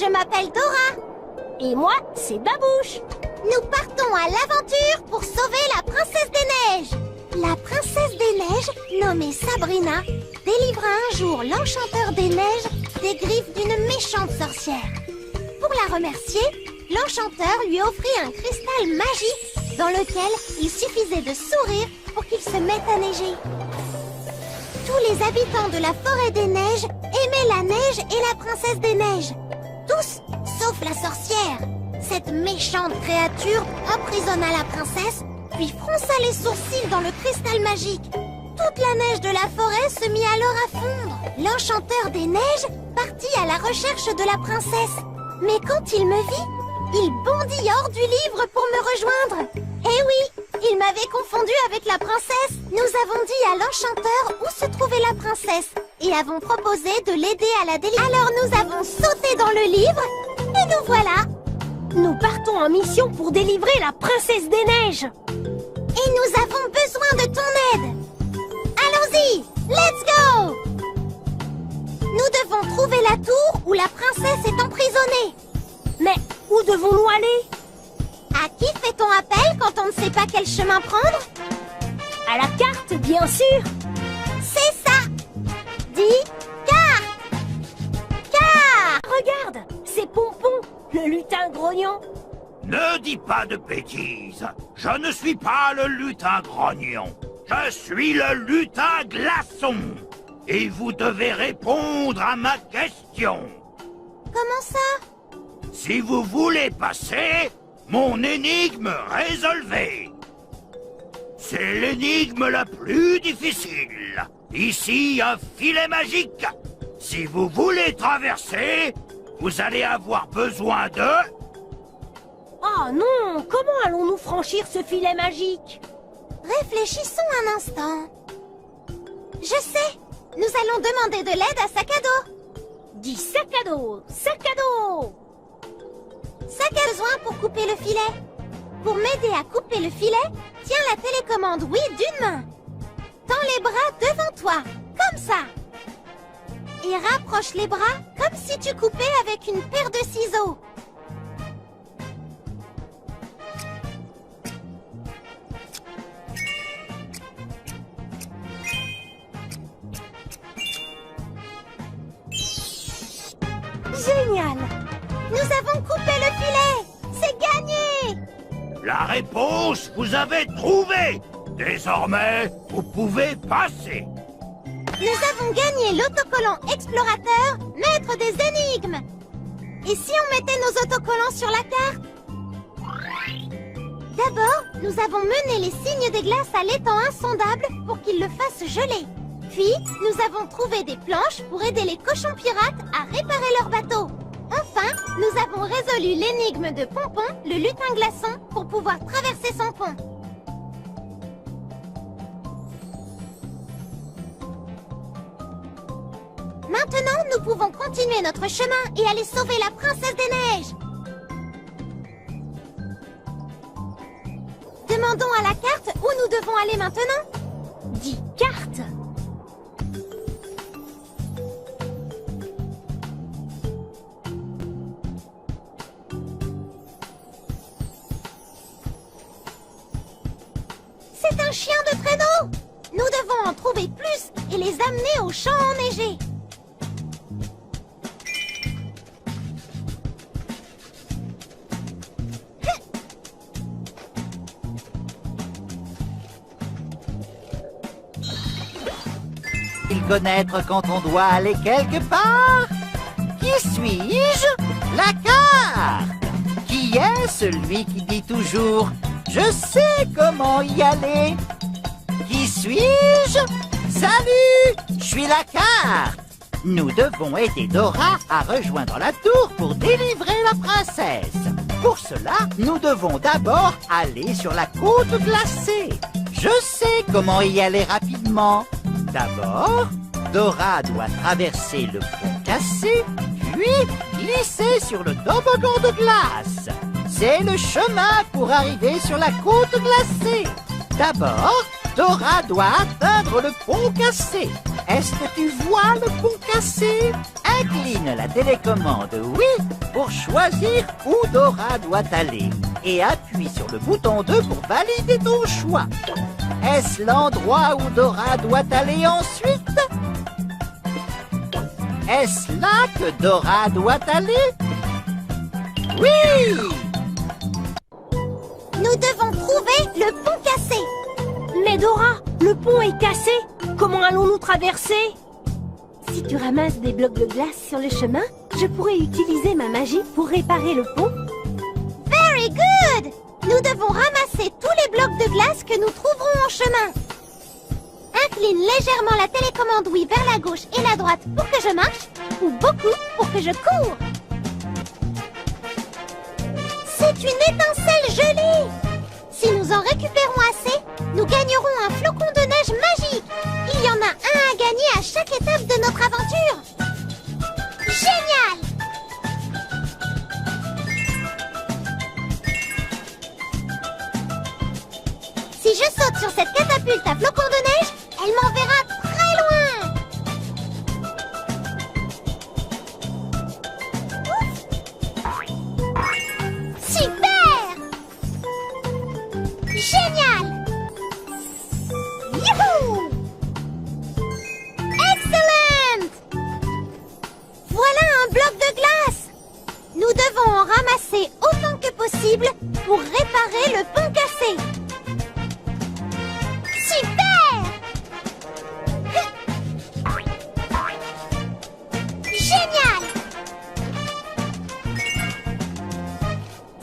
Je m'appelle Dora. Et moi, c'est Babouche. Nous partons à l'aventure pour sauver la princesse des neiges. La princesse des neiges, nommée Sabrina, délivra un jour l'enchanteur des neiges des griffes d'une méchante sorcière. Pour la remercier, l'enchanteur lui offrit un cristal magique dans lequel il suffisait de sourire pour qu'il se mette à neiger. Tous les habitants de la forêt des neiges aimaient la neige et la princesse des neiges. Tous, sauf la sorcière. Cette méchante créature emprisonna la princesse, puis fronça les sourcils dans le cristal magique. Toute la neige de la forêt se mit alors à fondre. L'enchanteur des neiges partit à la recherche de la princesse. Mais quand il me vit, il bondit hors du livre pour me rejoindre. Eh oui, il m'avait confondu avec la princesse. Nous avons dit à l'enchanteur où se trouvait la princesse et avons proposé de l'aider à la délivrer. Alors nous avons sauté dans le livre et nous voilà. Nous partons en mission pour délivrer la princesse des neiges. Et nous avons besoin de ton aide. Allons-y, let's go! Nous devons trouver la tour où la princesse est emprisonnée. Mais où devons-nous aller? À qui fait-on appel quand on ne sait pas quel chemin prendre? À la carte, bien sûr. C'est ça! Dis carte! Carte! Regarde, c'est Pompon, le lutin grognon. Ne dis pas de bêtises. Je ne suis pas le lutin grognon. Je suis le lutin glaçon. Et vous devez répondre à ma question. Comment ça? Si vous voulez passer, mon énigme résolvée. C'est l'énigme la plus difficile. Ici, un filet magique. Si vous voulez traverser, vous allez avoir besoin de... Oh non, comment allons-nous franchir ce filet magique? Réfléchissons un instant. Je sais, nous allons demander de l'aide à Sac à dos. Dis sac à dos, sac à dos. Sac a besoin pour couper le filet. Pour m'aider à couper le filet, tiens la télécommande oui d'une main. Tends les bras devant toi, comme ça. Et rapproche les bras comme si tu coupais avec une paire de ciseaux. Génial! Nous avons coupé le filet! C'est gagné! La réponse, vous avez trouvé. Désormais, vous pouvez passer. Nous avons gagné l'autocollant explorateur, maître des énigmes. Et si on mettait nos autocollants sur la carte? D'abord, nous avons mené les signes des glaces à l'étang insondable pour qu'ils le fassent geler. Puis, nous avons trouvé des planches pour aider les cochons pirates à réparer leur bateau. Enfin, nous avons résolu l'énigme de Pompon, le lutin glaçon, pour pouvoir traverser son pont. Maintenant, nous pouvons continuer notre chemin et aller sauver la princesse des neiges. Demandons à la carte où nous devons aller maintenant. Dis carte. C'est un chien de traîneau! Nous devons en trouver plus et les amener au champ enneigé. Il connaître quand on doit aller quelque part? Qui suis-je? La carte! Qui est celui qui dit toujours « Je sais comment y aller » ? Qui suis-je? Salut! Je suis la carte! Nous devons aider Dora à rejoindre la tour pour délivrer la princesse. Pour cela, nous devons d'abord aller sur la côte glacée. Je sais comment y aller rapidement. D'abord, Dora doit traverser le pont cassé, puis glisser sur le toboggan de glace. C'est le chemin pour arriver sur la côte glacée. D'abord, Dora doit atteindre le pont cassé. Est-ce que tu vois le pont cassé? Incline la télécommande oui pour choisir où Dora doit aller et appuie sur le bouton 2 pour valider ton choix. Est-ce l'endroit où Dora doit aller ensuite? Est-ce là que Dora doit aller? Oui! Nous devons trouver le pont cassé. Mais Dora, le pont est cassé. Comment allons-nous traverser? Si tu ramasses des blocs de glace sur le chemin, je pourrais utiliser ma magie pour réparer le pont. Very good! Nous devons ramasser tous les blocs de glace que nous trouverons en chemin. Incline légèrement la télécommande oui vers la gauche et la droite pour que je marche, ou beaucoup pour que je cours. C'est une étincelle gelée! Si nous en récupérons assez, nous gagnerons un flocon de neige magique. Il y en a un à gagner à chaque étape de notre aventure. Génial! Si je saute sur cette catapulte à flocon de neige, elle m'enverra très loin. Super! Génial! Youhou! Excellent! Voilà un bloc de glace. Nous devons en ramasser autant que possible pour réparer le pont cassé. Super! Génial!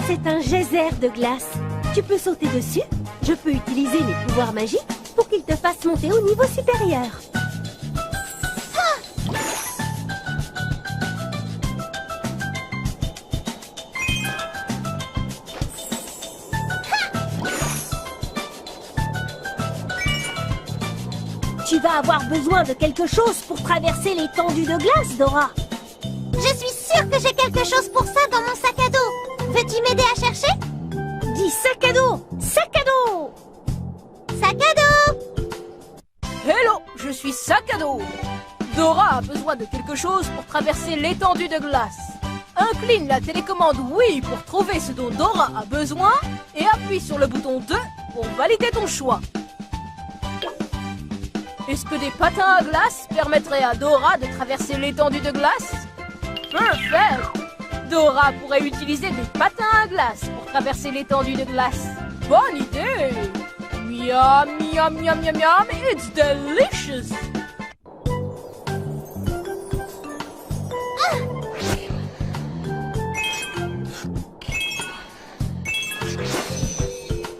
C'est un geyser de glace. Tu peux sauter dessus. Je peux utiliser mes pouvoirs magiques pour qu'ils te fassent monter au niveau supérieur. Tu vas avoir besoin de quelque chose pour traverser l'étendue de glace, Dora. Je suis sûre que j'ai quelque chose pour ça dans mon sac à dos. Veux-tu m'aider à chercher? Dis sac à dos! Sac à dos! Sac à dos! Hello, je suis Sac à dos. Dora a besoin de quelque chose pour traverser l'étendue de glace. Incline la télécommande oui pour trouver ce dont Dora a besoin et appuie sur le bouton 2 pour valider ton choix. Est-ce que des patins à glace permettraient à Dora de traverser l'étendue de glace? Parfait! Dora pourrait utiliser des patins à glace pour traverser l'étendue de glace. Bonne idée! Miam, miam, miam, miam, miam, it's delicious!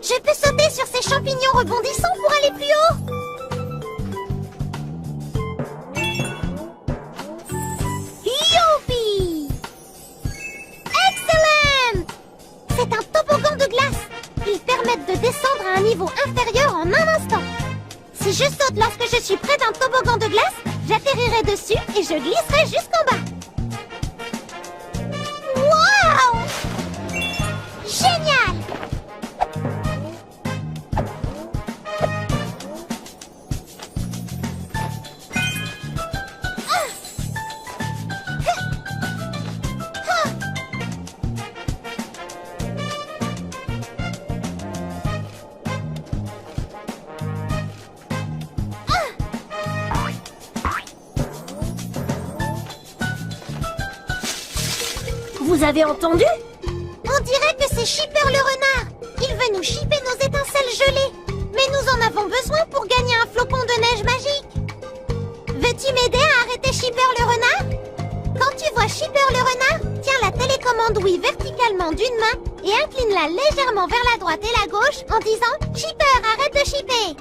Je peux sauter sur ces champignons rebondissants pour aller plus haut. Youpi! Excellent! C'est un toboggan de glace. Ils permettent de descendre à un niveau inférieur en un instant. Si je saute lorsque je suis près d'un toboggan de glace, j'atterrirai dessus et je glisserai jusqu'en bas. Waouh! Génial! Vous avez entendu? On dirait que c'est Shipper le renard. Il veut nous shipper nos étincelles gelées. Mais nous en avons besoin pour gagner un flocon de neige magique. Veux-tu m'aider à arrêter Shipper le renard? Quand tu vois Shipper le renard, tiens la télécommande oui verticalement d'une main et incline-la légèrement vers la droite et la gauche en disant « Shipper, arrête de shipper !»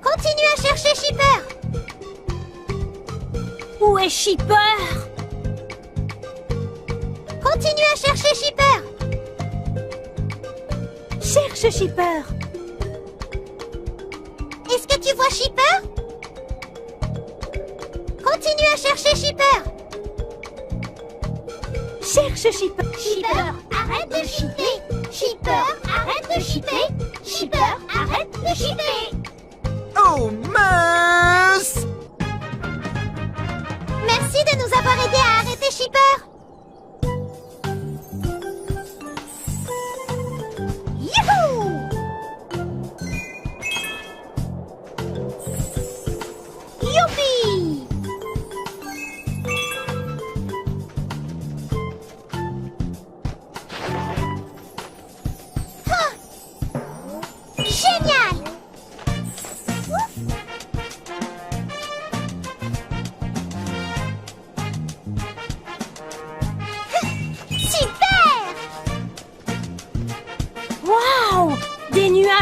Continue à chercher Shipper. Où est Shipper? Continue à chercher Shipper. Cherche Shipper. Est-ce que tu vois Shipper? Continue à chercher Shipper. Cherche Shipper. Shipper, arrête de shipper. Shipper, arrête de shipper. Shipper, arrête de shipper. Oh mince!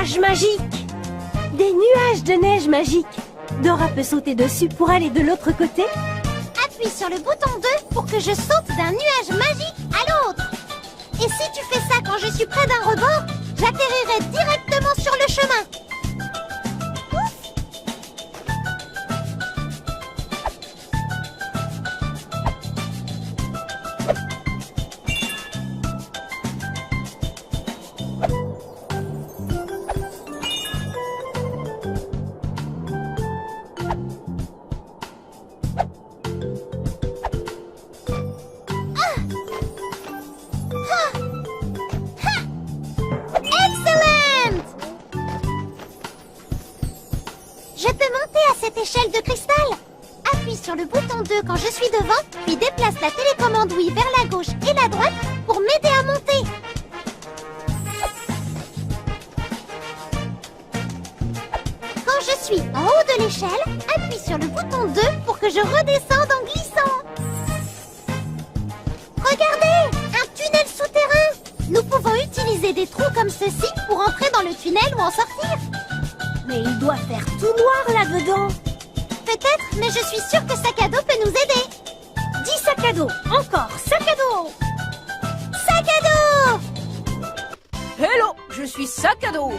nuages magiques. Des nuages de neige magiques. Dora peut sauter dessus pour aller de l'autre côté. Appuie sur le bouton 2 pour que je saute d'un nuage magique à l'autre. Et si tu fais ça quand je suis près d'un rebord, j'atterrirai directement sur le chemin. Je peux monter à cette échelle de cristal. Appuie sur le bouton 2 quand je suis devant, puis déplace la télécommande Wii vers la gauche et la droite pour m'aider à monter. Quand je suis en haut de l'échelle, appuie sur le bouton 2 pour que je redescende en glissant. Regardez, un tunnel souterrain. Nous pouvons utiliser des trous comme ceci pour entrer dans le tunnel ou en sortir. Mais il doit faire tout noir là-dedans. Peut-être, mais je suis sûre que sac à dos peut nous aider. 10 sacs à dos. Encore, sac à dos. Sac à dos! Hello, je suis Sac à dos.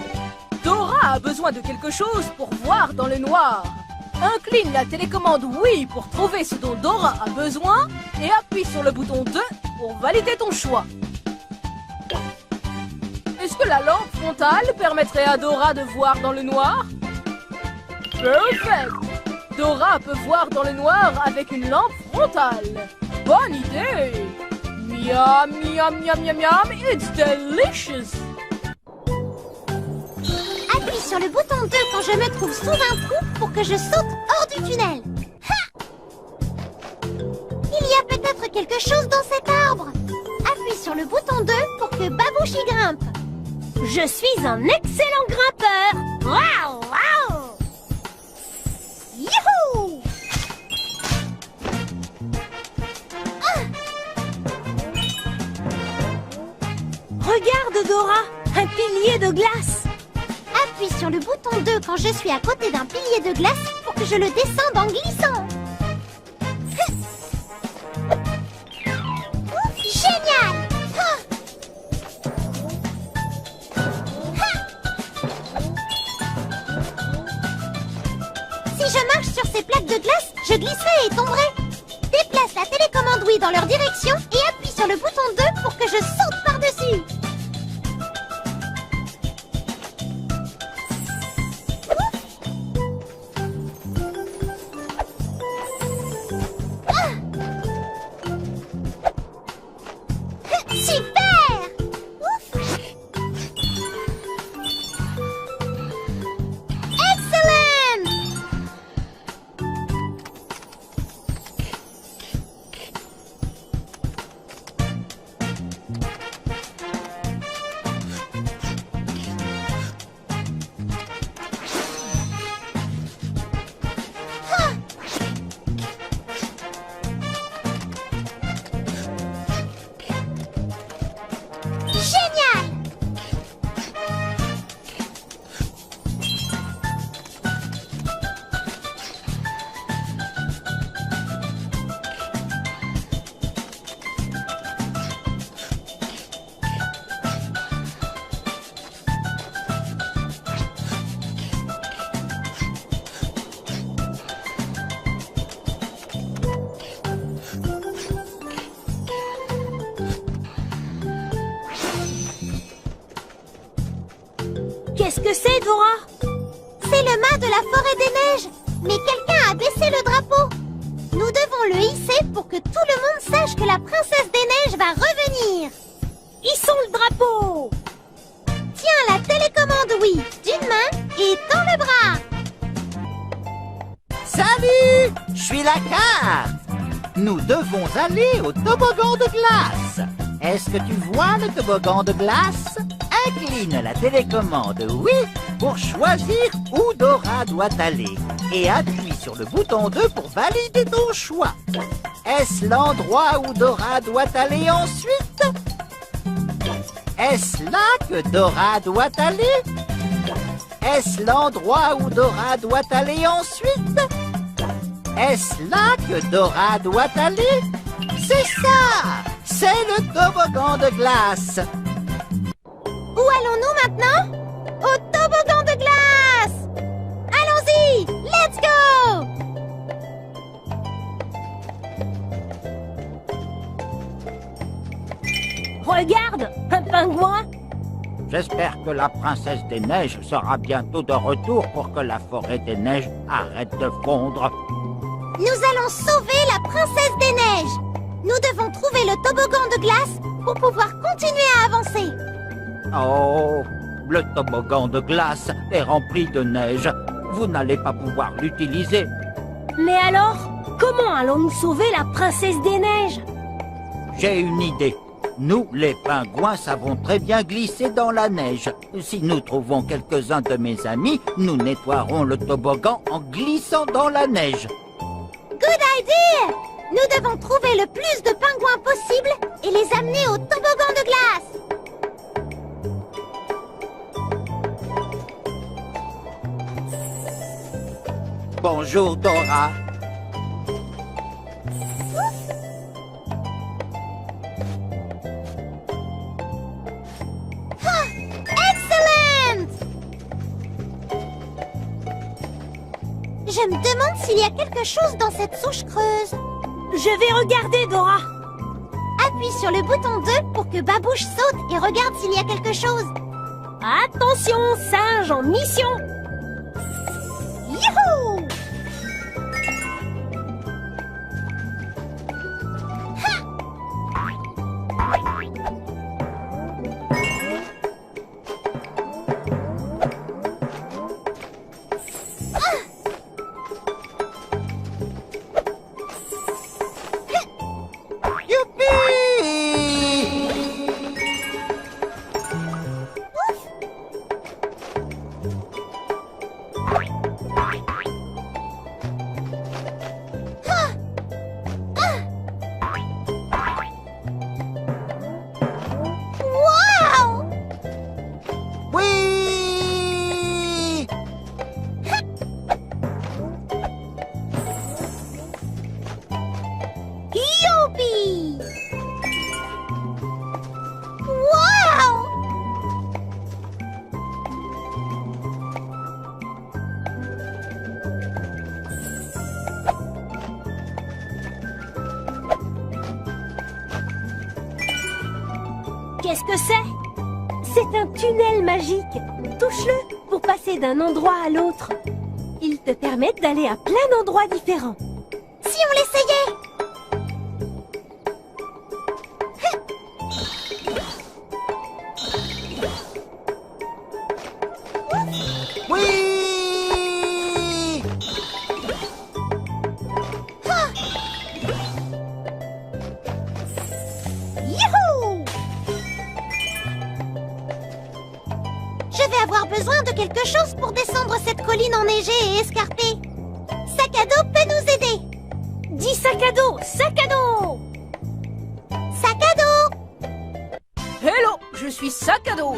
Dora a besoin de quelque chose pour voir dans le noir. Incline la télécommande Wii pour trouver ce dont Dora a besoin et appuie sur le bouton 2 pour valider ton choix. Est-ce que la lampe frontale permettrait à Dora de voir dans le noir? Perfect! Dora peut voir dans le noir avec une lampe frontale. Bonne idée! Miam, miam, miam, miam, miam, it's delicious! Appuie sur le bouton 2 quand je me trouve sous un trou pour que je saute hors du tunnel. Ha! Il y a peut-être quelque chose dans cet arbre. Appuie sur le bouton 2 pour que Babouche y grimpe. Je suis un excellent grimpeur. Waouh, waouh. Youhou! Regarde Dora, un pilier de glace. Appuie sur le bouton 2 quand je suis à côté d'un pilier de glace pour que je le descende en glissant. Ouf, génial! Si je marche sur ces plaques de glace, je glisserai et tomberai. Déplace la télécommande Wii dans leur direction et appuie sur le bouton 2 pour que je saute par-dessus. Super! Ouf! Excellent! Génial! Qu'est-ce que c'est, Dora? C'est le mât de la forêt des neiges. Mais quelqu'un a baissé le drapeau. Nous devons le hisser pour que tout le monde sache que la princesse des neiges va revenir. Hissons le drapeau. Tiens la télécommande Wii d'une main et tends le bras. Salut! Je suis la carte! Nous devons aller au toboggan de glace. Est-ce que tu vois le toboggan de glace? Incline la télécommande oui pour choisir où Dora doit aller et appuie sur le bouton 2 pour valider ton choix. Est-ce l'endroit où Dora doit aller ensuite? Est-ce là que Dora doit aller? Est-ce l'endroit où Dora doit aller ensuite? Est-ce là que Dora doit aller? C'est ça! C'est le toboggan de glace! Où allons-nous maintenant? Au toboggan de glace! Allons-y! Let's go! Regarde, un pingouin. J'espère que la princesse des neiges sera bientôt de retour pour que la forêt des neiges arrête de fondre. Nous allons sauver la princesse des neiges. Nous devons trouver le toboggan de glace pour pouvoir continuer à avancer. Oh, le toboggan de glace est rempli de neige. Vous n'allez pas pouvoir l'utiliser. Mais alors, comment allons-nous sauver la princesse des neiges? J'ai une idée. Nous, les pingouins, savons très bien glisser dans la neige. Si nous trouvons quelques-uns de mes amis, nous nettoierons le toboggan en glissant dans la neige. Good idea! Nous devons trouver le plus de pingouins possible et les amener au toboggan de glace. Bonjour, Dora. Excellent! Je me demande s'il y a quelque chose dans cette souche creuse. Je vais regarder, Dora. Appuie sur le bouton 2 pour que Babouche saute et regarde s'il y a quelque chose. Attention, singe en mission. Youhou! Wow! Oui! Youpi! Wow! Qu'est-ce que c'est? C'est un tunnel magique. Touche-le pour passer d'un endroit à l'autre. Il te permet d'aller à plein d'endroits différents. Si on l'essayait! Oui! Youhou! Je vais avoir besoin de quelque chose pour descendre cette colline enneigée et escarpée. Sac à dos peut nous aider. Dis sac à dos, sac à dos. Sac à dos! Hello, je suis Sac à dos.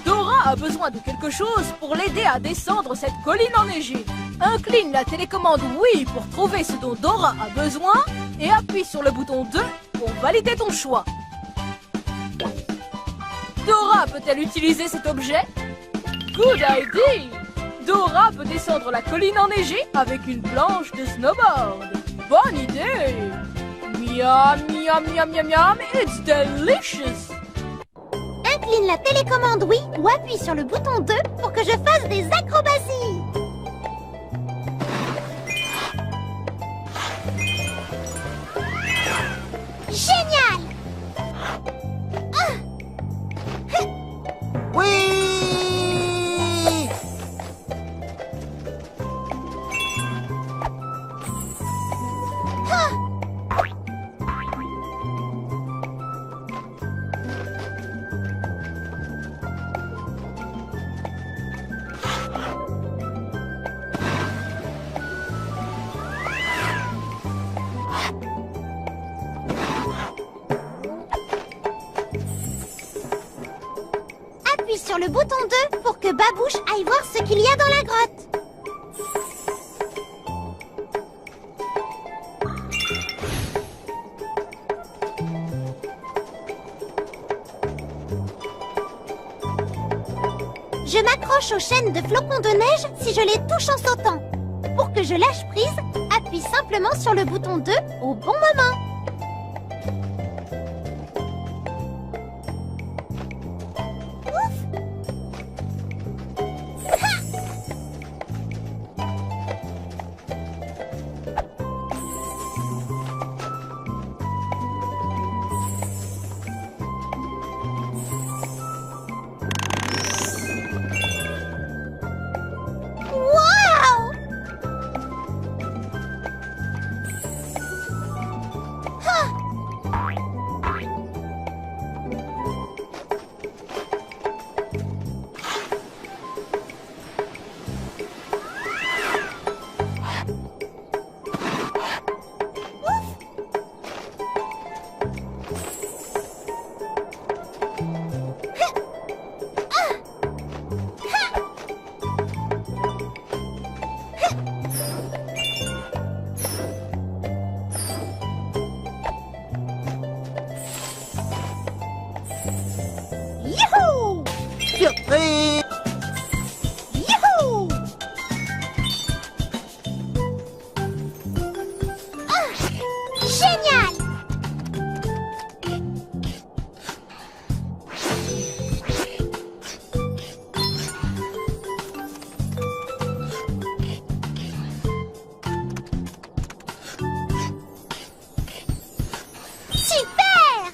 Dora a besoin de quelque chose pour l'aider à descendre cette colline enneigée. Incline la télécommande oui pour trouver ce dont Dora a besoin et appuie sur le bouton 2 pour valider ton choix. Dora peut-elle utiliser cet objet? Good idea! Dora peut descendre la colline enneigée avec une planche de snowboard. Bonne idée! Miam, miam, miam, miam, miam, it's delicious! Incline la télécommande oui ou appuie sur le bouton 2 pour que je fasse des acrobaties. Génial! Oui! sur le bouton 2 pour que Babouche aille voir ce qu'il y a dans la grotte. Je m'accroche aux chaînes de flocons de neige si je les touche en sautant. Pour que je lâche prise, appuie simplement sur le bouton 2 au bon moment. Surprise! Youhou! Génial! Super!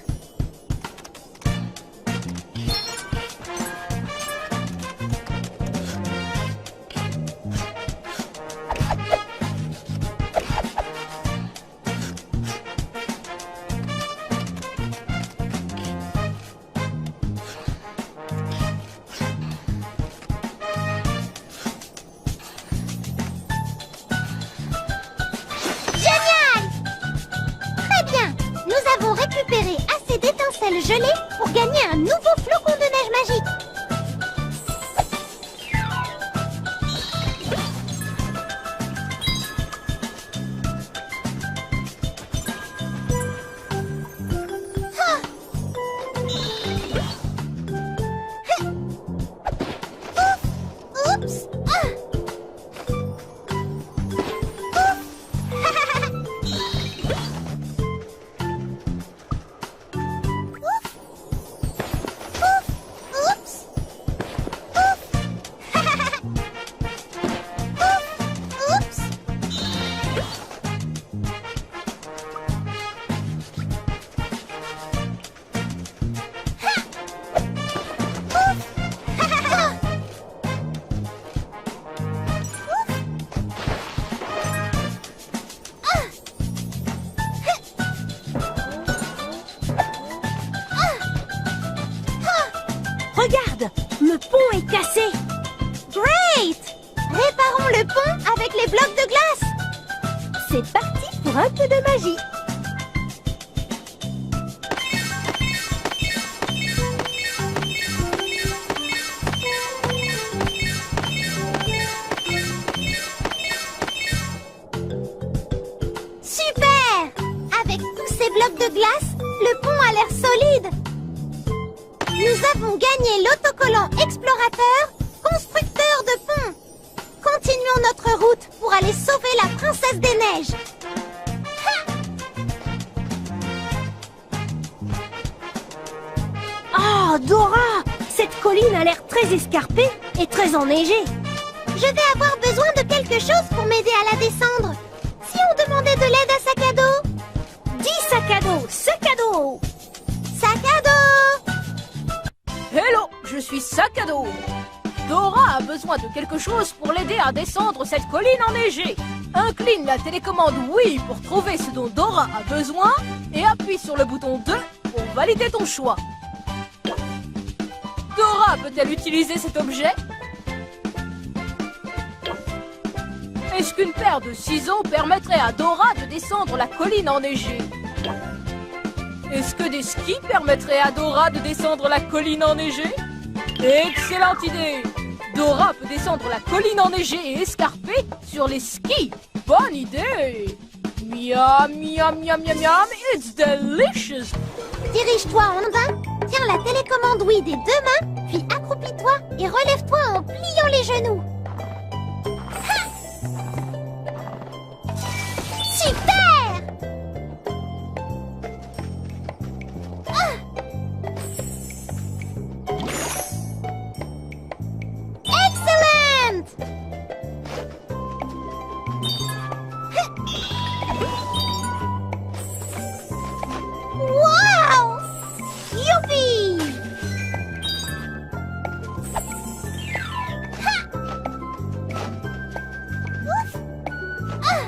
Génial! Très bien! Nous avons récupéré assez d'étincelles gelées pour gagner un nouveau flocon de neige magique. Oups! Oups! Oups! Regarde, le pont est cassé. Great! Réparons le pont avec les blocs de glace. C'est parti pour un peu de magie. Super! Avec tous ces blocs de glace, le pont a l'air solide. Nous avons gagné l'autocollant explorateur, constructeur de pont. Continuons notre route pour aller sauver la princesse des neiges. Oh, Dora! Cette colline a l'air très escarpée et très enneigée. Je vais avoir besoin de quelque chose pour m'aider à la descendre. Si on demandait de l'aide à sac à dos? 10 sacs à dos, sac à dos! Sac à dos! Hello, je suis Sac à dos. Dora a besoin de quelque chose pour l'aider à descendre cette colline enneigée. Incline la télécommande oui pour trouver ce dont Dora a besoin et appuie sur le bouton 2 pour valider ton choix. Dora peut-elle utiliser cet objet? Est-ce qu'une paire de ciseaux permettrait à Dora de descendre la colline enneigée? Est-ce que des skis permettraient à Dora de descendre la colline enneigée? Excellente idée! Dora peut descendre la colline enneigée et escarpée sur les skis. Bonne idée! Miam, miam, miam, miam, miam, it's delicious! Dirige-toi en bas, tiens la télécommande Wii des 2 mains, puis accroupis-toi et relève-toi en pliant les genoux. Ha! Super! Ah! Excellent! Wow! Youpi! Ha! Ouf! Ah!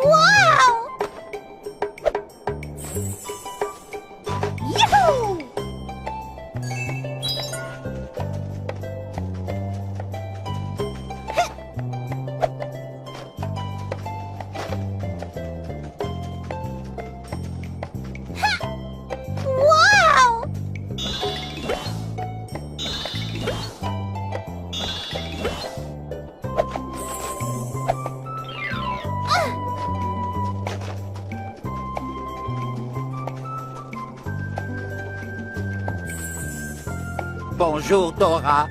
Wow! Youhou! Wow! Bonjour, Dora.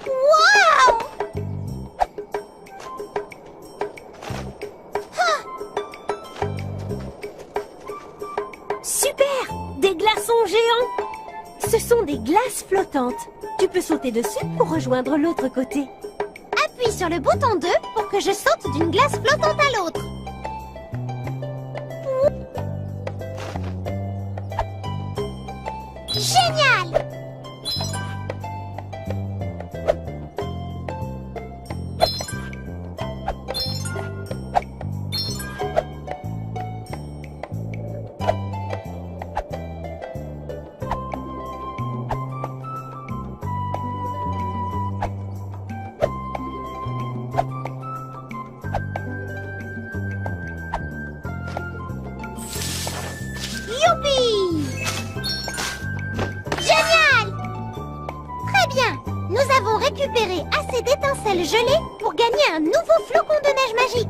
Wow! Super! Des glaçons géants! Ce sont des glaces flottantes. Tu peux sauter dessus pour rejoindre l'autre côté. Appuie sur le bouton 2 pour que je saute d'une glace flottante à l'autre. Génial! Youpi! Génial! Très bien! Nous avons récupéré assez d'étincelles gelées pour gagner un nouveau flocon de neige magique.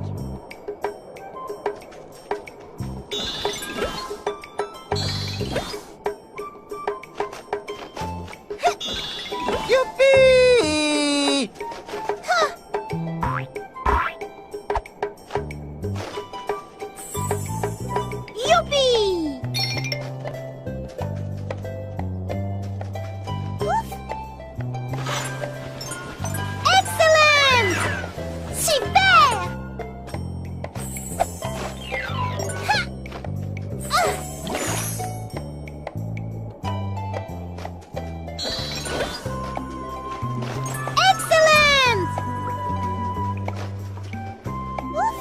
Youpi! Youpi! Ouf! Excellent! Super! Ha! Ah! Excellent! Ouf!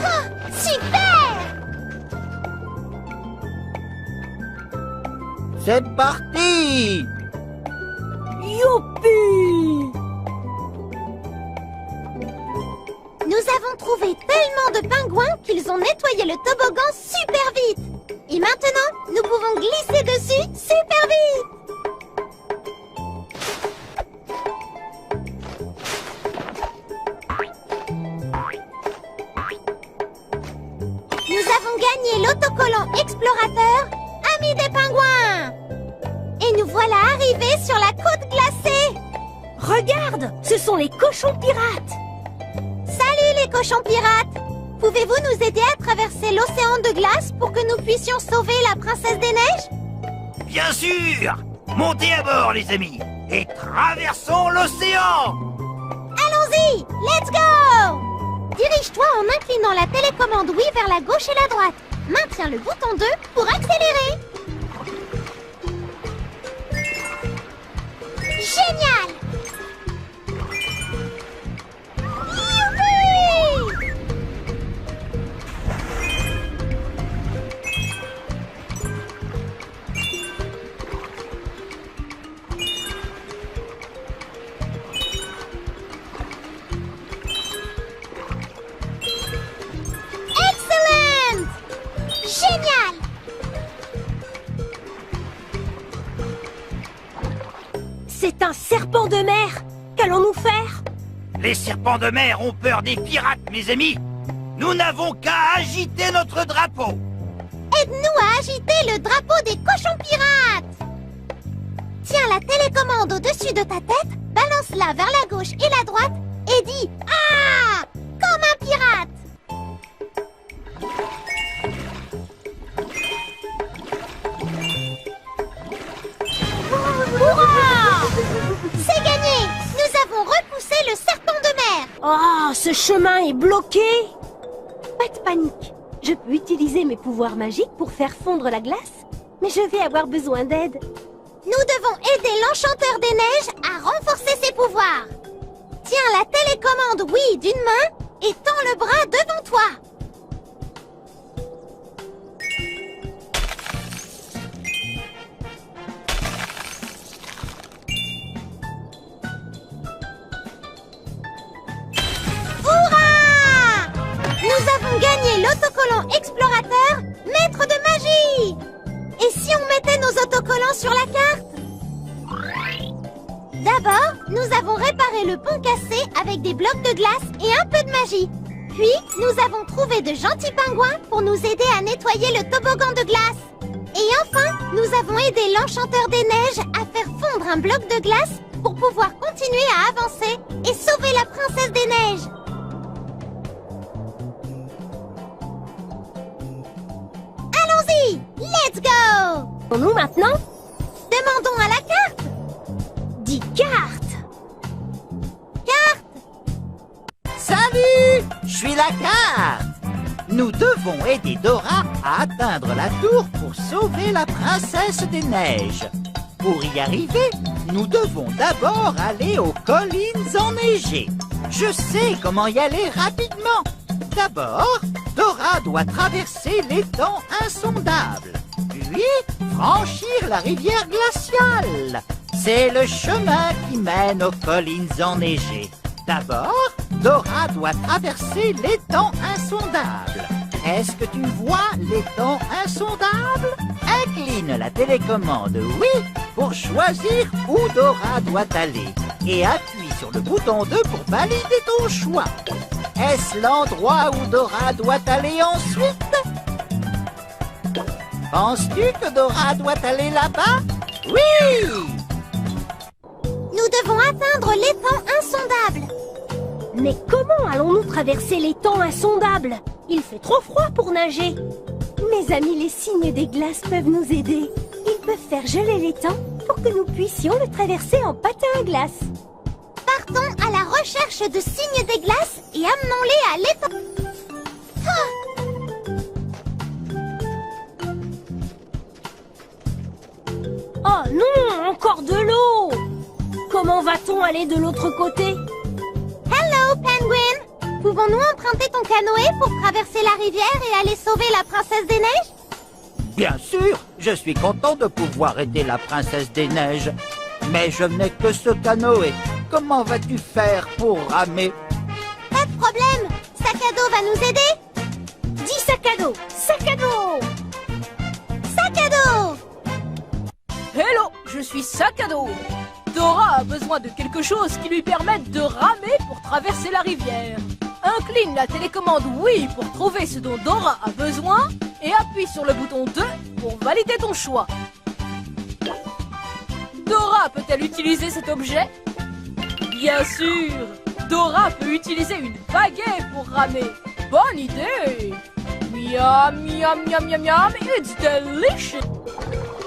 Ah! Super! C'est parti! Youpi! Nous avons trouvé tellement de pingouins qu'ils ont nettoyé le toboggan super vite. Et maintenant, nous pouvons glisser dessus super vite. Nous avons gagné l'autocollant explorateur, ami des pingouins. Et nous voilà arrivés sur la côte glacée. Regarde, ce sont les cochons pirates. Salut les cochons pirates! Pouvez-vous nous aider à traverser l'océan de glace pour que nous puissions sauver la princesse des neiges? Bien sûr! Montez à bord, les amis, et traversons l'océan! Allons-y! Let's go! Dirige-toi en inclinant la télécommande Wii vers la gauche et la droite. Maintiens le bouton 2 pour accélérer. Génial! Génial! C'est un serpent de mer! Qu'allons-nous faire? Les serpents de mer ont peur des pirates, mes amis. Nous n'avons qu'à agiter notre drapeau. Aide-nous à agiter le drapeau des cochons pirates! Tiens la télécommande au-dessus de ta tête, balance-la vers la gauche et la droite et dis « Ah !» comme un pirate! Hurrah! C'est gagné! Nous avons repoussé le serpent de mer! Oh, ce chemin est bloqué! Pas de panique. Je peux utiliser mes pouvoirs magiques pour faire fondre la glace, mais je vais avoir besoin d'aide. Nous devons aider l'enchanteur des neiges à renforcer ses pouvoirs. Tiens la télécommande oui d'une main et tends le bras devant toi. Hurrah! Nous avons gagné l'autocollant explorateur, maître de magie! Et si on mettait nos autocollants sur la carte? D'abord, nous avons réparé le pont cassé avec des blocs de glace et un peu de magie. Puis, nous avons trouvé de gentils pingouins pour nous aider à nettoyer le toboggan de glace. Et enfin, nous avons aidé l'enchanteur des neiges à faire fondre un bloc de glace pour pouvoir continuer à avancer et sauver la princesse des neiges. Allons-y! Let's go! Nous maintenant? Demandons à la carte! Dis carte! Carte! Salut! Je suis la carte! Nous devons aider Dora à atteindre la tour pour sauver la princesse des neiges. Pour y arriver, nous devons d'abord aller aux collines enneigées. Je sais comment y aller rapidement. D'abord, Dora doit traverser l'étang insondable, puis franchir la rivière glaciale. C'est le chemin qui mène aux collines enneigées. D'abord, Dora doit traverser l'étang insondable. Est-ce que tu vois l'étang insondable? Incline la télécommande oui pour choisir où Dora doit aller et appuie sur le bouton 2 pour valider ton choix. Est-ce l'endroit où Dora doit aller ensuite? Penses-tu que Dora doit aller là-bas? Oui! Nous devons atteindre l'étang insondable. Mais comment allons-nous traverser l'étang insondable? Il fait trop froid pour nager. Mes amis les cygnes des glaces peuvent nous aider. Ils peuvent faire geler l'étang pour que nous puissions le traverser en patin à glace. Partons à la recherche de cygnes des glaces et amenons-les à l'étang. Oh non, encore de l'eau! Comment va-t-on aller de l'autre côté? Hello, Penguin! Pouvons-nous emprunter ton canoë pour traverser la rivière et aller sauver la princesse des neiges? Bien sûr, je suis content de pouvoir aider la princesse des neiges. Mais je n'ai que ce canoë. Comment vas-tu faire pour ramer? Pas de problème! Sac à dos va nous aider? Dis sac à dos! Sac à dos! Sac à dos! Hello, je suis Sac à dos. Dora a besoin de quelque chose qui lui permette de ramer pour traverser la rivière. Incline la télécommande oui pour trouver ce dont Dora a besoin et appuie sur le bouton 2 pour valider ton choix. Dora peut-elle utiliser cet objet? Bien sûr! Dora peut utiliser une baguette pour ramer. Bonne idée! Miam, miam, miam, miam, miam, it's delicious!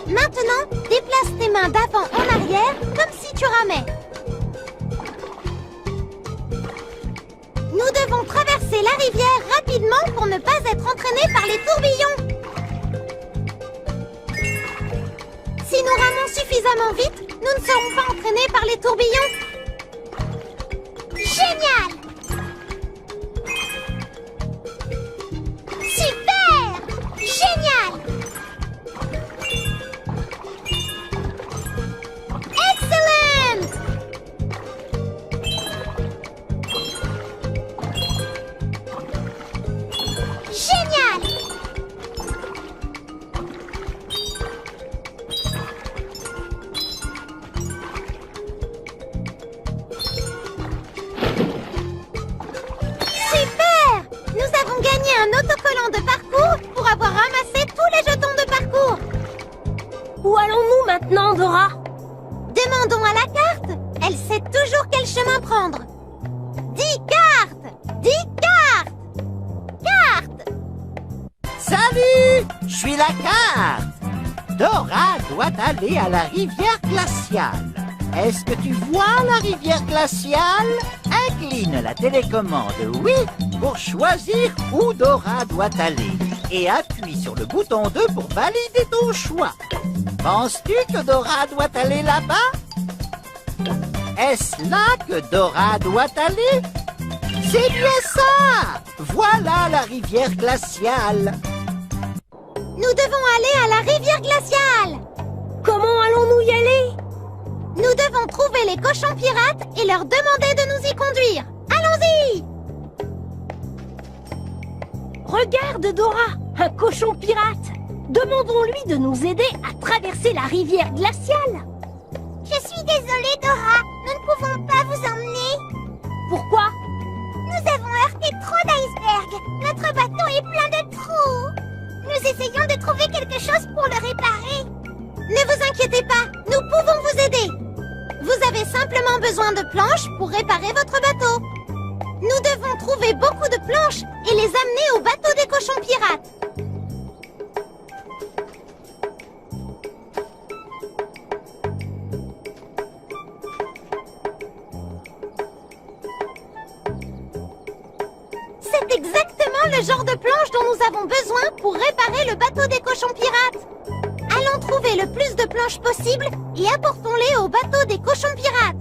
Maintenant, déplace tes mains d'avant en arrière comme si tu ramais. Nous devons traverser la rivière rapidement pour ne pas être entraînés par les tourbillons. Si nous ramons suffisamment vite, nous ne serons pas entraînés par les tourbillons. Génial! Super! Génial! Excellent! Génial! Salut! Je suis la carte! Dora doit aller à la rivière glaciale. Est-ce que tu vois la rivière glaciale? Incline la télécommande oui pour choisir où Dora doit aller et appuie sur le bouton 2 pour valider ton choix. Penses-tu que Dora doit aller là-bas? Est-ce là que Dora doit aller? C'est bien ça! Voilà la rivière glaciale. Nous devons aller à la rivière glaciale. Comment allons-nous y aller? Nous devons trouver les cochons pirates et leur demander de nous y conduire. Allons-y! Regarde, Dora, un cochon pirate. Demandons-lui de nous aider à traverser la rivière glaciale. Je suis désolée, Dora. Nous ne pouvons pas vous emmener. Pourquoi? Nous avons heurté trop d'icebergs. Notre bateau est plein de trous. Nous essayons de trouver quelque chose pour le réparer. Ne vous inquiétez pas, nous pouvons vous aider. Vous avez simplement besoin de planches pour réparer votre bateau. Nous devons trouver beaucoup de planches et les amener au bateau des cochons pirates. C'est exactement le genre de planche dont nous avons besoin pour réparer le bateau des cochons pirates. Allons trouver le plus de planches possible et apportons-les au bateau des cochons pirates.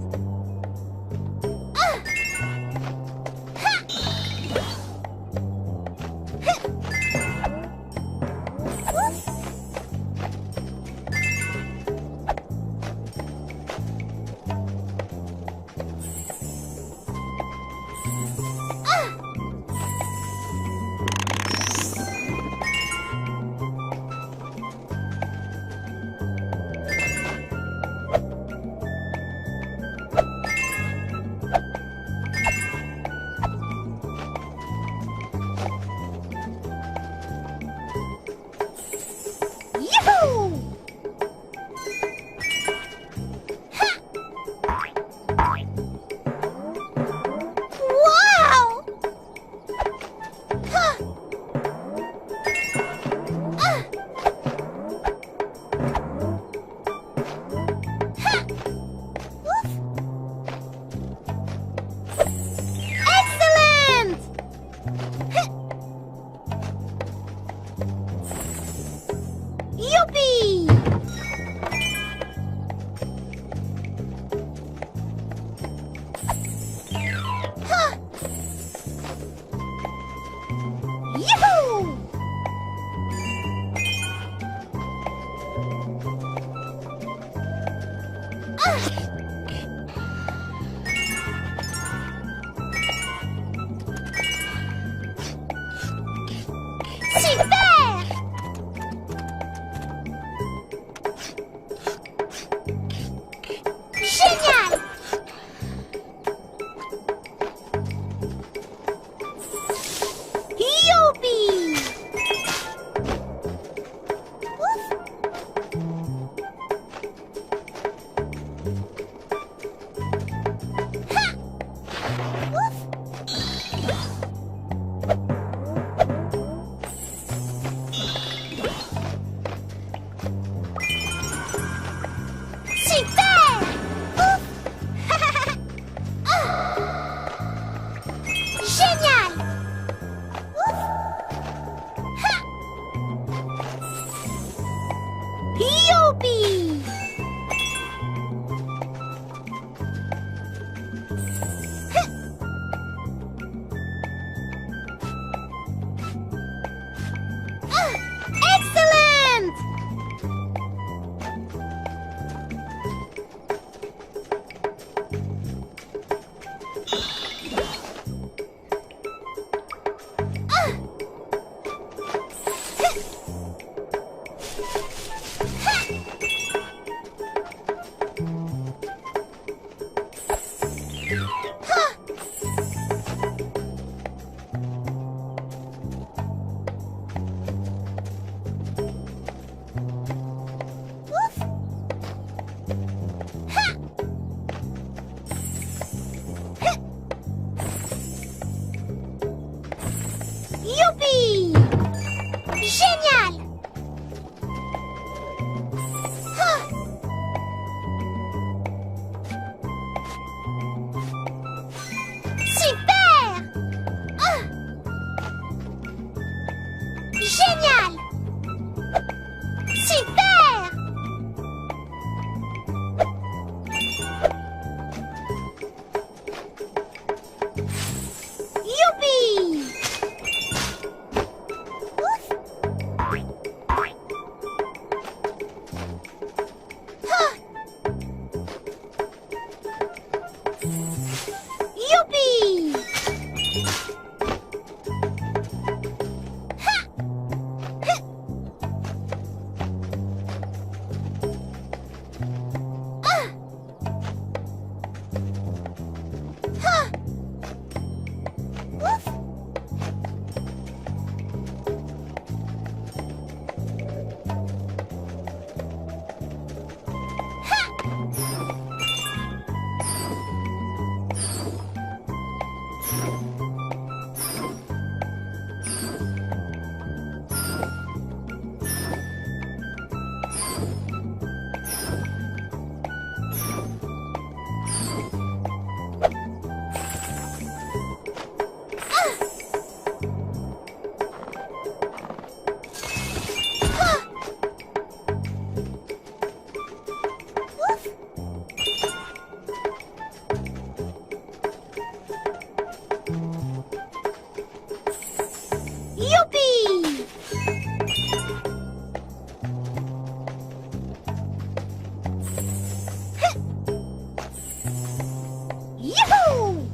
Youhou! Wow! Excellent! Youpi! Youhou! Super! Génial! Youpi! Ouf! Génial! Ah! Super! Ah! Génial! Super! Youpi! Ouf! Ah! Youpi! Ha! Huh! Ah! Ah! Ouf! Youpi! Huh! Youhou!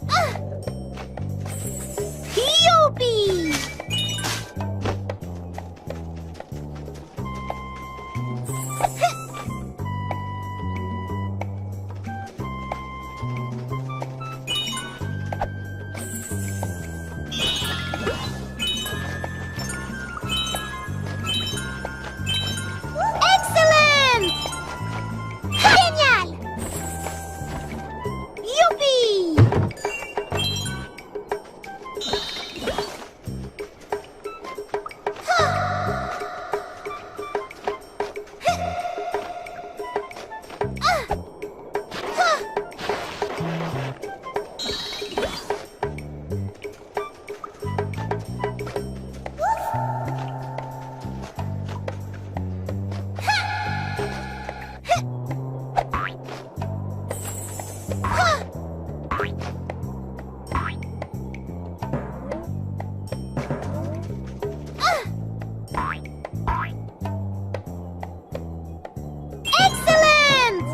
Ah! Youpi! Excellent! Génial! Youpi! Excellent!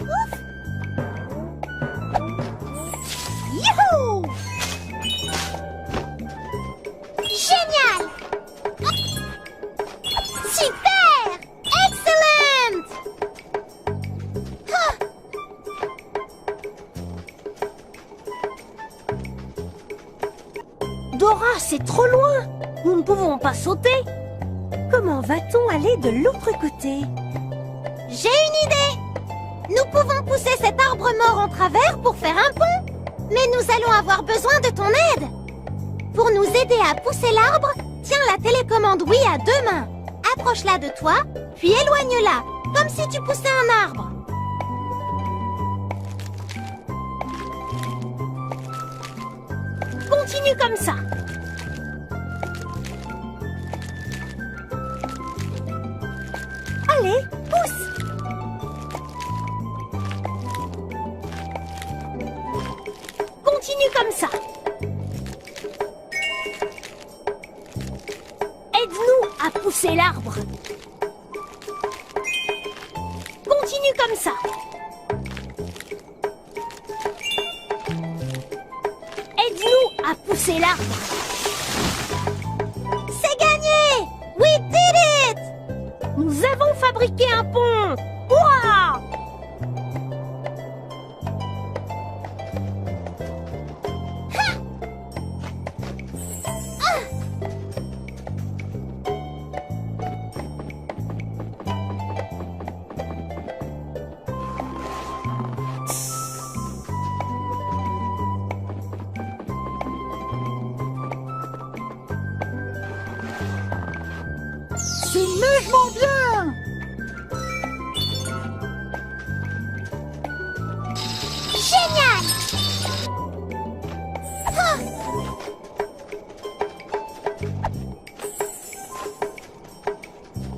Ouf! Youhou! Génial! Super! Excellent! Ah! Dora, c'est trop loin. Nous ne pouvons pas sauter. Comment va-t-on aller de l'autre côté? J'ai une idée! Nous pouvons pousser cet arbre mort en travers pour faire un pont. Mais nous allons avoir besoin de ton aide. Pour nous aider à pousser l'arbre, tiens la télécommande Wii à 2 mains. Approche-la de toi, puis éloigne-la, comme si tu poussais un arbre. Continue comme ça. Allez, pousse. Continue comme ça. Aide-nous à pousser l'arbre. Continue comme ça. Aide-nous à pousser l'arbre. C'est gagné! We did it! Nous avons fabriqué un pont. Hurrah! C'est neigement bien. Génial! Ah!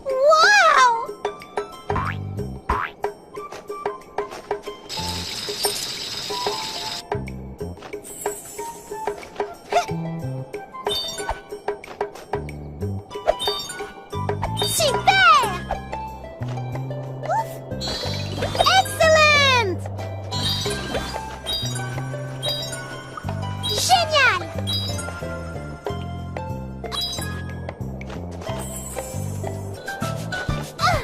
Wow! Super! Ouf! Excellent! Génial! Ah!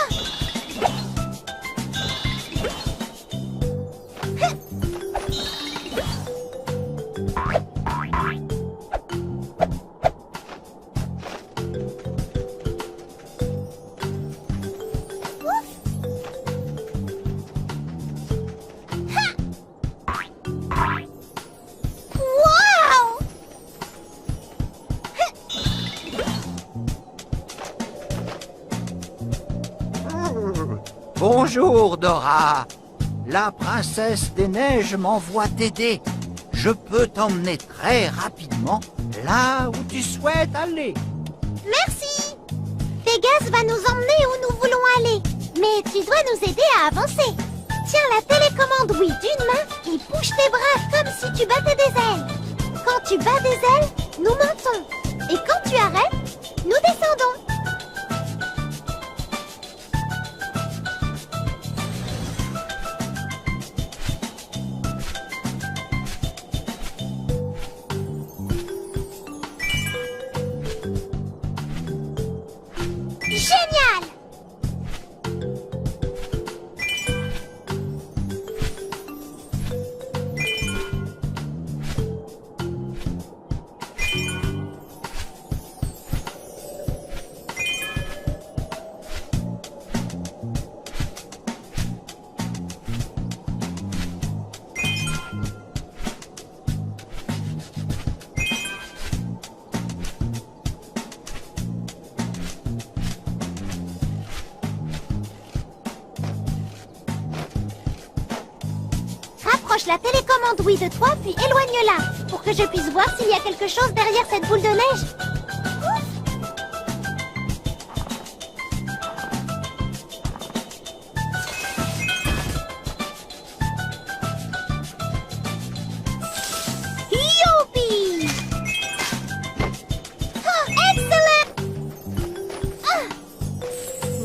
Ah! Wow! Bonjour, Dora. La princesse des neiges m'envoie t'aider. Je peux t'emmener très rapidement là où tu souhaites aller. Merci! Pégase va nous emmener où nous voulons aller. Mais tu dois nous aider à avancer. Tiens la télécommande oui d'une main et bouge tes bras comme si tu battais des ailes. Quand tu bats des ailes, nous montons. Et quand tu arrêtes, nous descendons. Génial! Rapproche la télécommande oui de toi, puis éloigne-la, pour que je puisse voir s'il y a quelque chose derrière cette boule de neige. Youpi! Ah, excellent! Ah,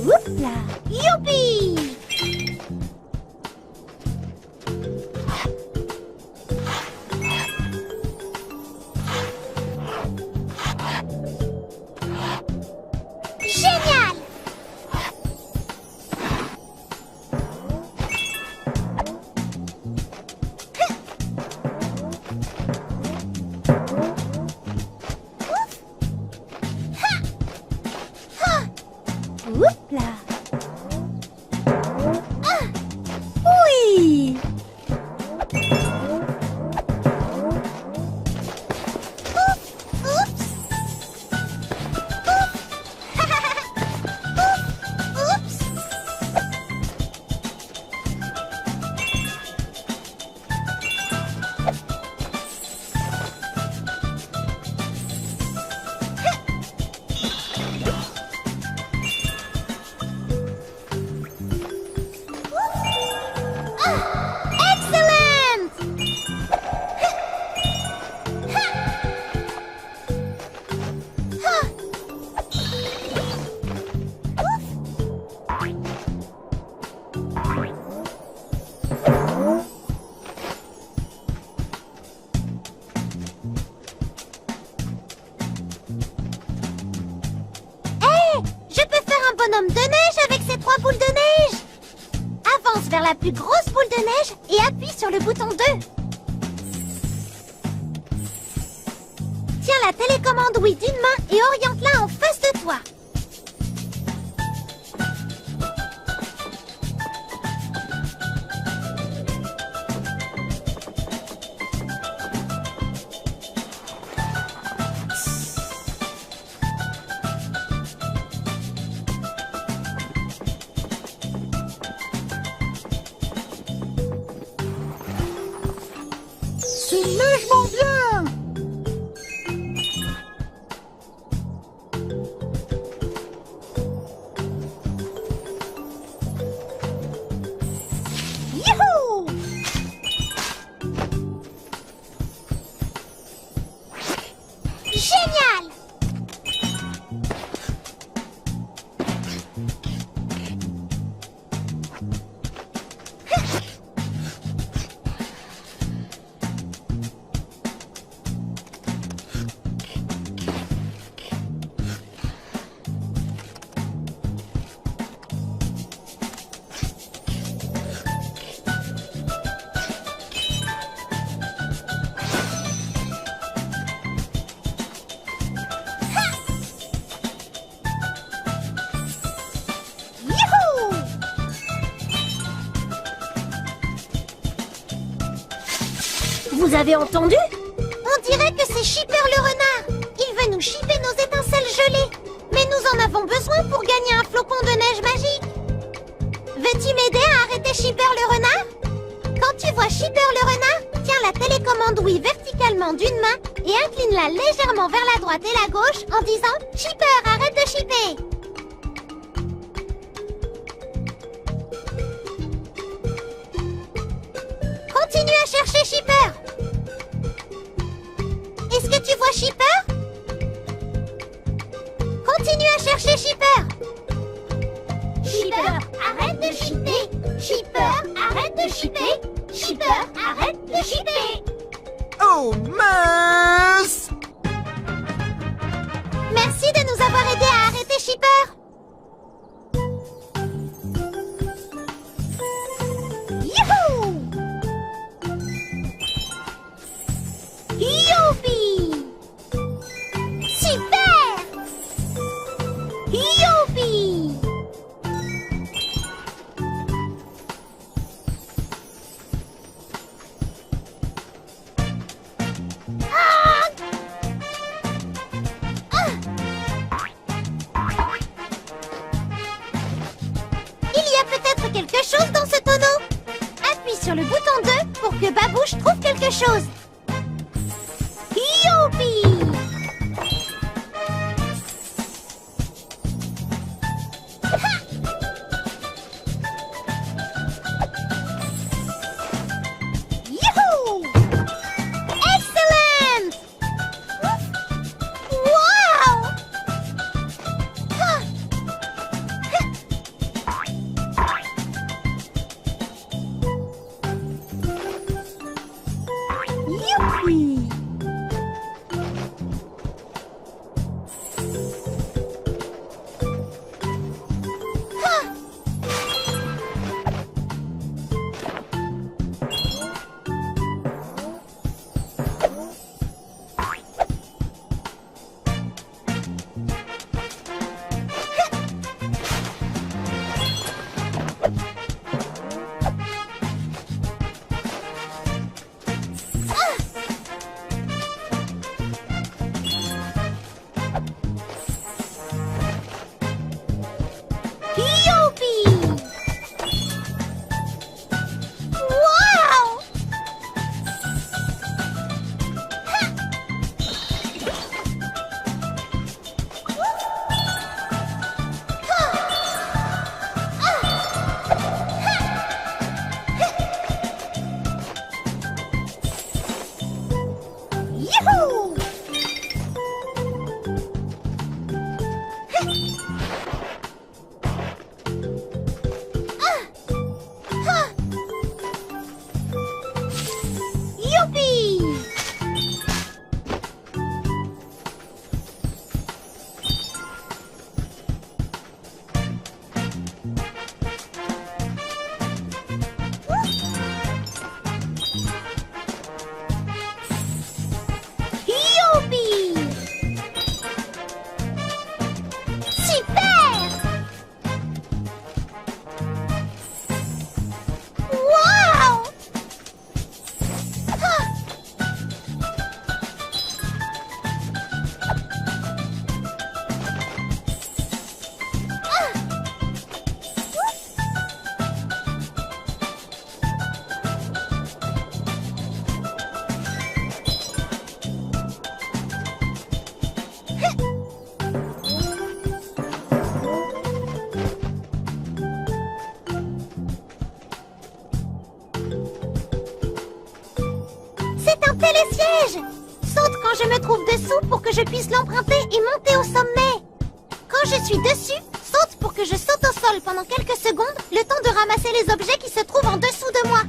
Oups là. youpi! Génial! Oups là. Oui. Oups! Oups! Excellent! Hey, je peux faire un bonhomme de neige avec ces 3 boules de neige. Avance vers la plus grosse boule de neige et appuie sur le bouton 2. Tiens la télécommande oui d'une main et oriente-la en face de toi. Génial! Youhou! Vous avez entendu? On dirait que c'est Shipper le renard. Il veut nous shipper nos étincelles gelées. Mais nous en avons besoin pour gagner un flocon de neige magique. Veux-tu m'aider à arrêter Shipper le renard? Quand tu vois Shipper le renard, tiens la télécommande Wii verticalement d'une main et incline-la légèrement vers la droite et la gauche en disant « Shipper, arrête de shipper !» Continue à chercher Shipper. Est-ce que tu vois Shipper? Continue à chercher Shipper. Shipper, arrête de shipper. Shipper, arrête de shipper. Shipper, arrête de shipper. Oh mince! Merci de nous avoir aidés à arrêter Shipper. Youhou! Youpi! Super! Youpi! Ah! Ah! Il y a peut-être quelque chose dans ce tonneau. Appuie sur le bouton 2 pour que Babouche trouve quelque chose. Youpi! Youhou! Excellent! Wow! je me trouve dessous pour que je puisse l'emprunter et monter au sommet. Quand je suis dessus, saute pour que je saute au sol pendant quelques secondes, le temps de ramasser les objets qui se trouvent en dessous de moi.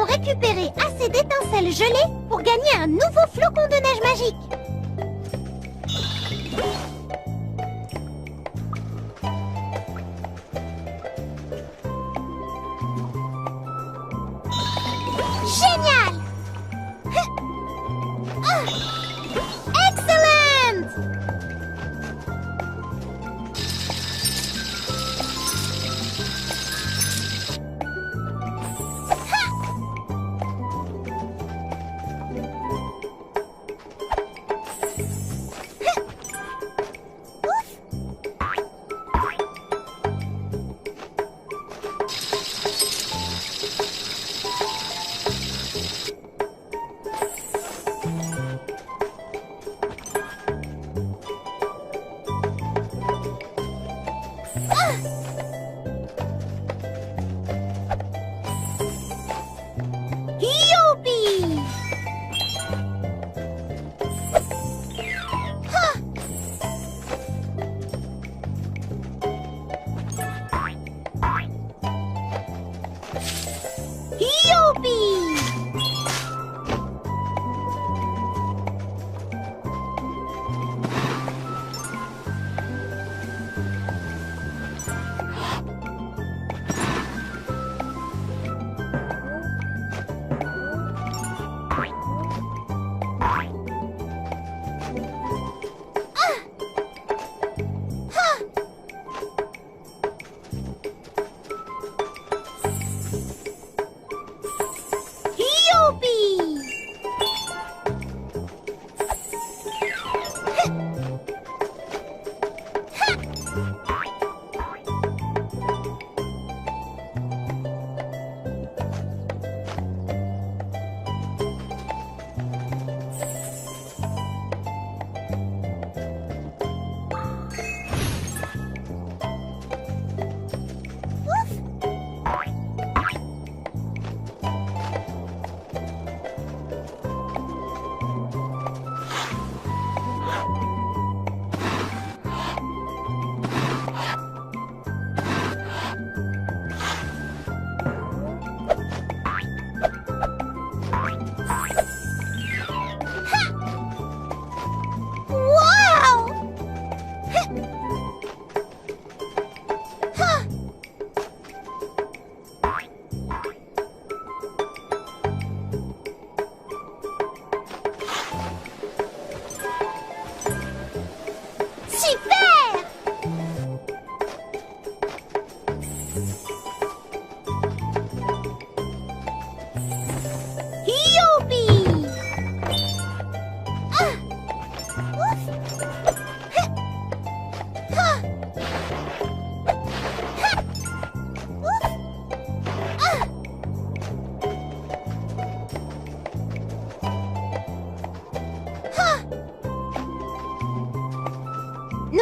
Récupérer assez d'étincelles gelées pour gagner un nouveau flocon de neige magique. Génial! Excellent!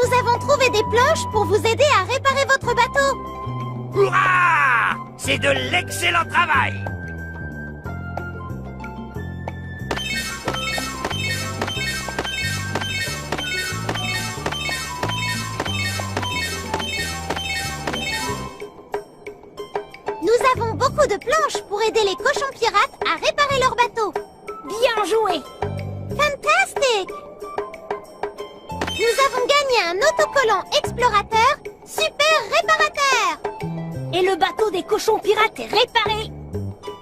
Nous avons trouvé des planches pour vous aider à réparer votre bateau. Hurrah! C'est de l'excellent travail! Nous avons beaucoup de planches pour aider les cochons pirates à réparer leur bateau. Bien joué! Fantastique! Nous avons gagné un autocollant explorateur super réparateur. Et le bateau des cochons pirates est réparé!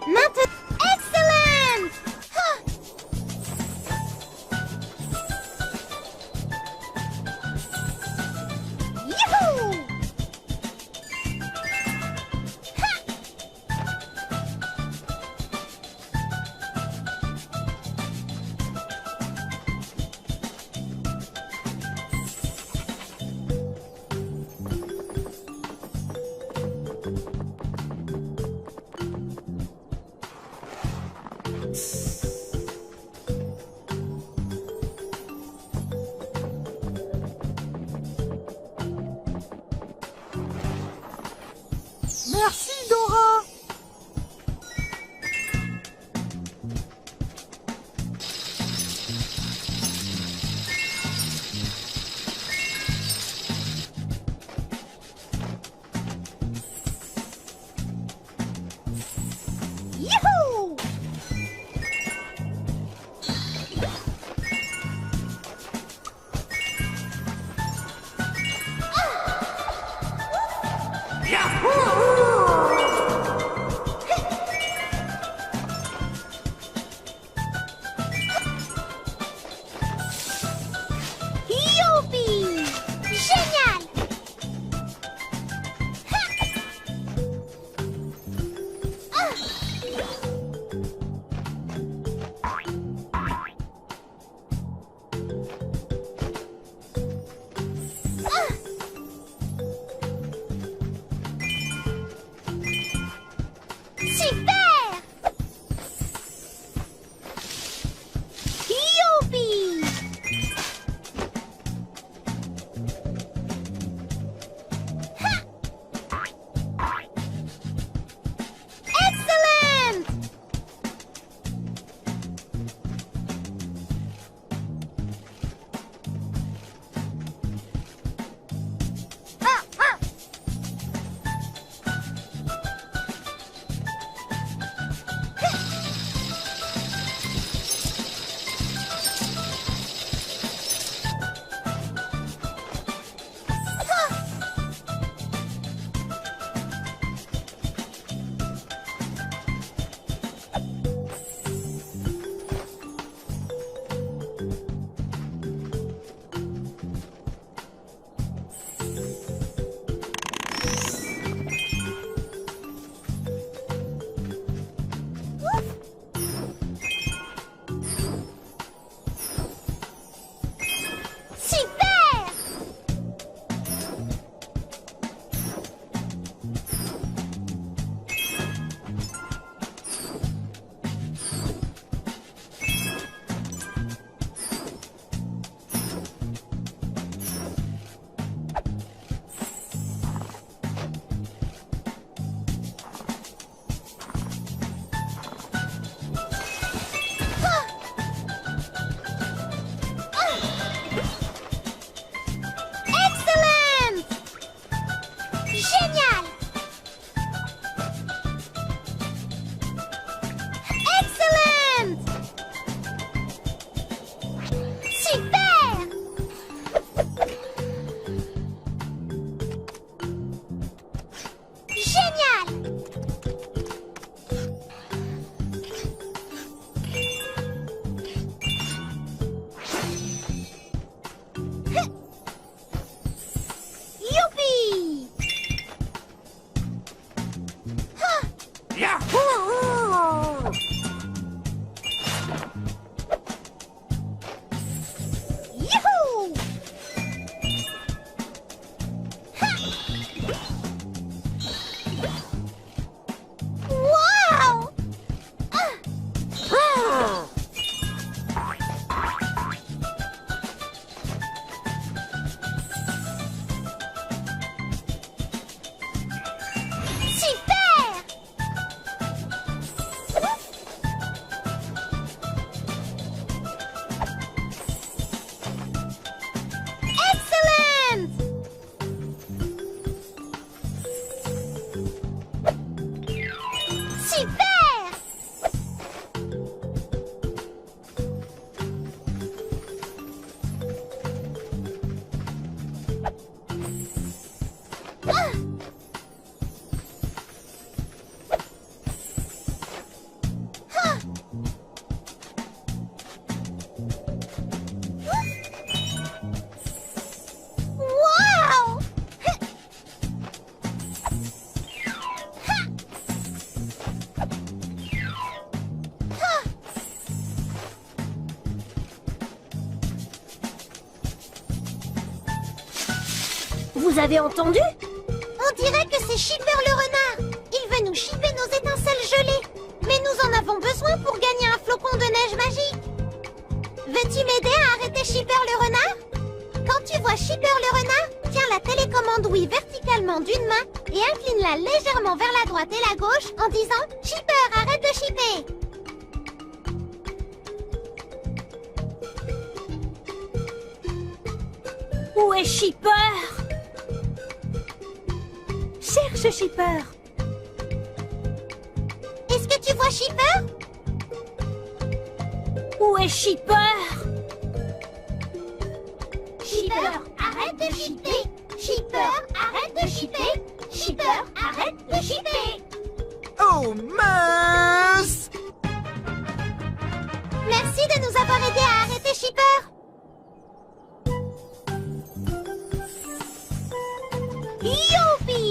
Maintenant, excellent! Ah. Youhou! Merci, Dora. Youhou! Youpi! Génial! Super! Youpi! Excellent! Super! Excellent! Génial! Excellent! Super! Génial! Youpi! Yahoo! Youhou! Wow! Vous avez entendu? On dirait que c'est Shipper le renard. Il veut nous shipper nos étincelles gelées. Mais nous en avons besoin pour gagner un flocon de neige magique. Veux-tu m'aider à arrêter Shipper le renard? Quand tu vois Shipper le renard, tiens la télécommande Wii verticalement d'une main et incline-la légèrement vers la droite et la gauche en disant « Shipper, arrête de shipper !» Où est Shipper? Cherche Shipper. Est-ce que tu vois Shipper? Où est Shipper? Shipper, arrête de shipper! Shipper, arrête de shipper! Shipper, arrête de shipper! Oh mince! Merci de nous avoir aidés à arrêter Shipper! Youpi!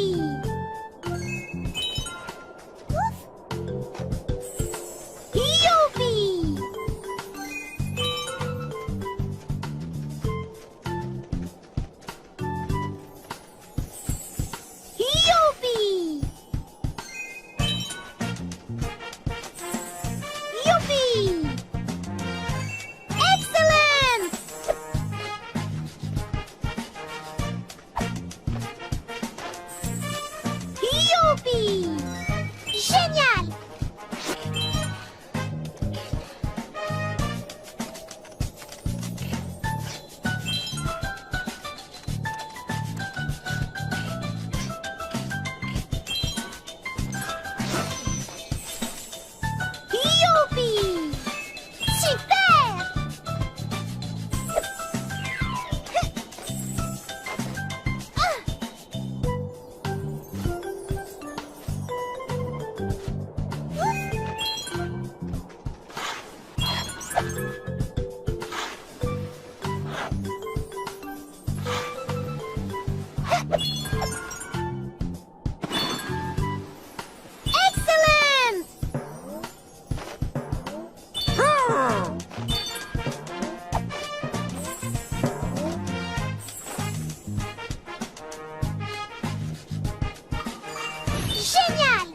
Ouf! Youpi! Youpi! Youpi! Excellent! Youpi! Génial! Youpi! Super! Excellent! Génial!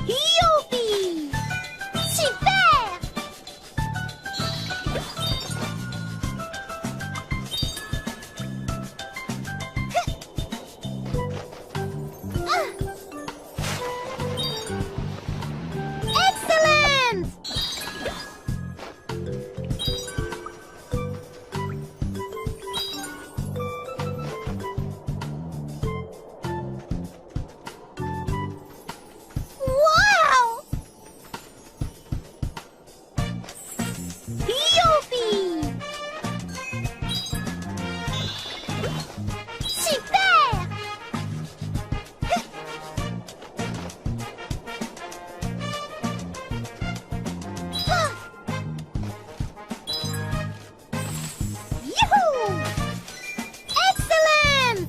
Youpi! Super! Excellent! Wow! Youpi! Super! Youhou! Excellent!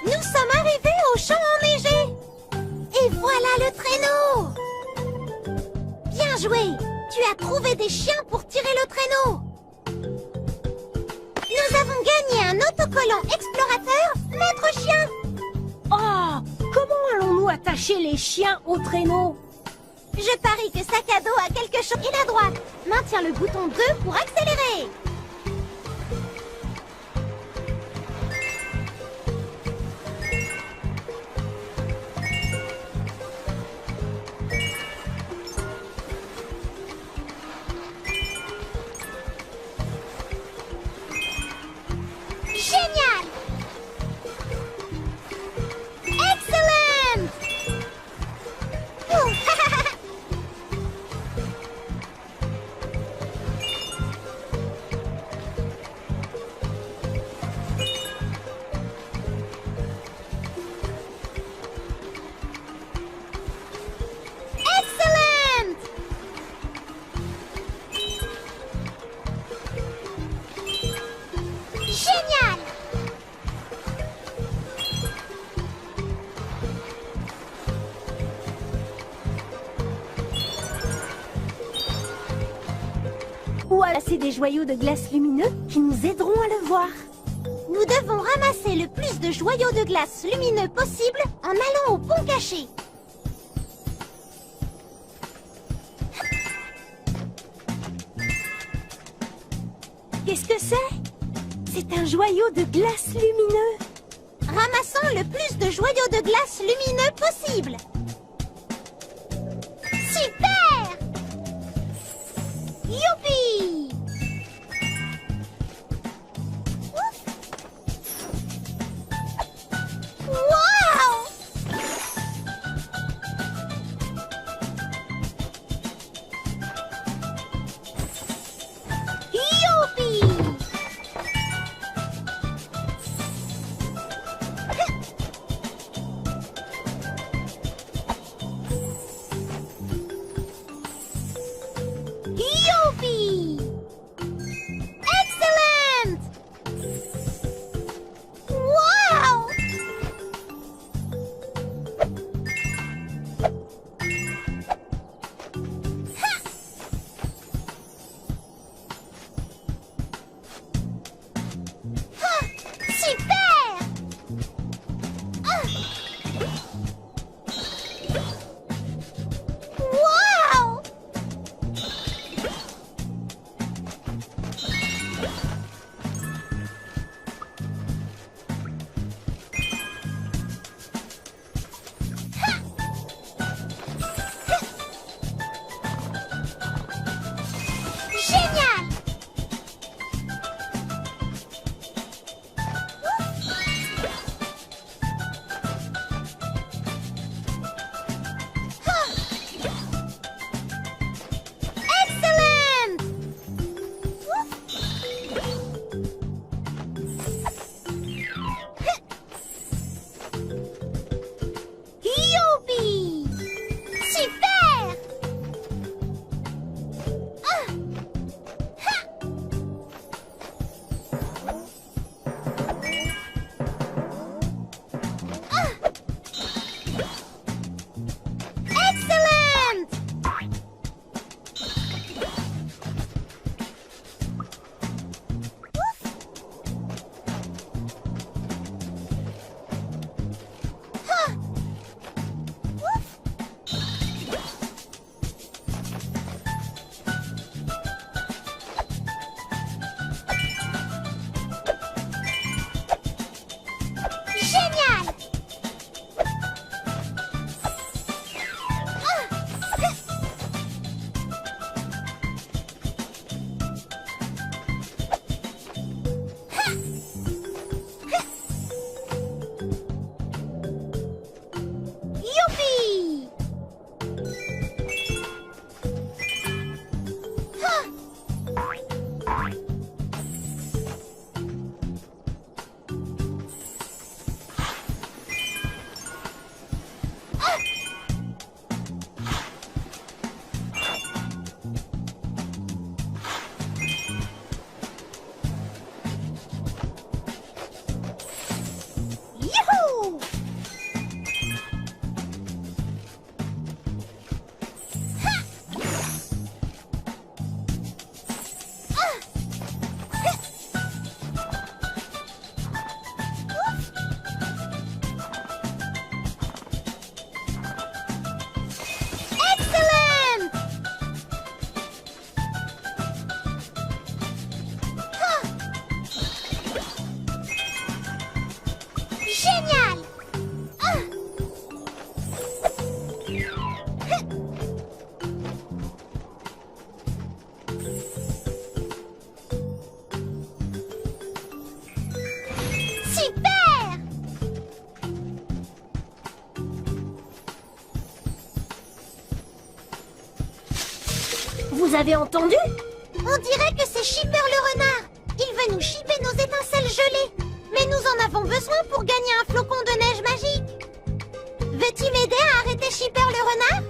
Nous sommes arrivés au champ enneigé. Et voilà le traîneau. Bien joué. Tu as trouvé des chiens pour tirer le traîneau. Nous avons gagné un autocollant explorateur, maître chien. Oh! Comment allons-nous attacher les chiens au traîneau? Je parie que sac à dos a quelque chose. Et la droite. Maintiens le bouton 2 pour accélérer. Génial! Excellent! Ouh. Ou à placer des joyaux de glace lumineux qui nous aideront à le voir. Nous devons ramasser le plus de joyaux de glace lumineux possible en allant au pont caché. Qu'est-ce que c'est? C'est un joyau de glace lumineux. Ramassons le plus de joyaux de glace lumineux possible. Super! Youpi! Ouf! Wow! Youpi! Youpi! Excellent! Wow! Super! Wow! Génial! Excellent! Youpi! Super! Excellent! Génial! Youpi! Youhou! Excellent! Génial! Super! Vous avez entendu? On dirait que c'est Shipper le renard. Il veut nous chipper nos étincelles gelées. Mais nous en avons besoin pour gagner un flocon de neige magique. Veux-tu m'aider à arrêter Shipper le renard?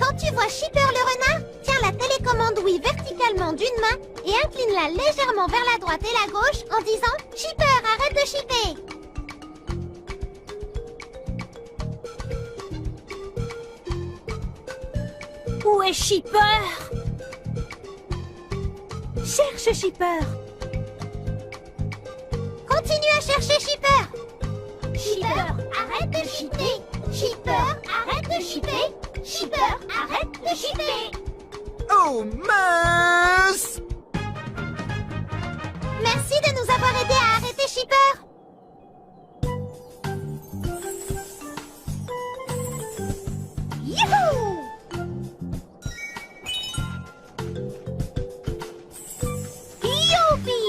Quand tu vois Shipper le renard, tiens la télécommande Wii verticalement d'une main et incline-la légèrement vers la droite et la gauche en disant « Shipper, arrête de chipper !» Où est Shipper? Cherche Shipper. Continue à chercher Shipper. Shipper, arrête de chipper. Shipper, arrête de chipper. Shipper, arrête de chipper. Oh mince! Merci de nous avoir aidés à arrêter Shipper. Youhou! Youpi!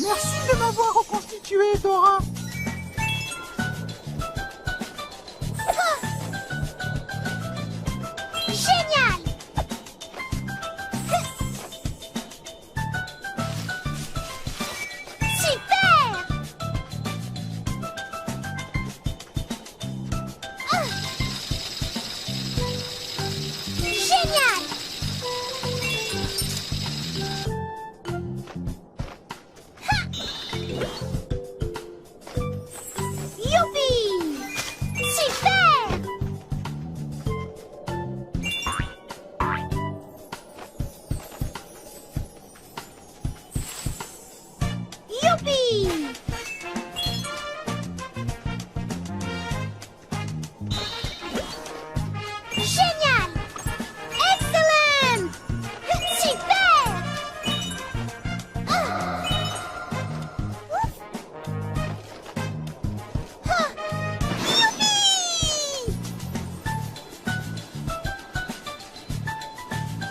Merci de m'avoir reconstitué, Dora. Génial! Super! Génial! Youpi! Super! Youpi! Génial! Excellent! Super!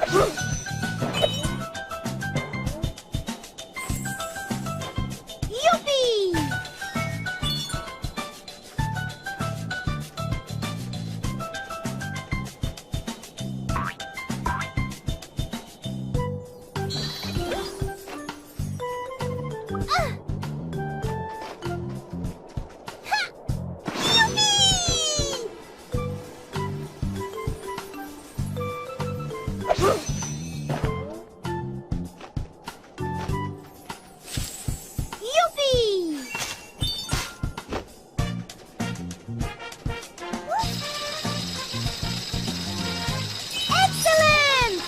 Ouf! Youpi! Youpi! Youpi! Excellent!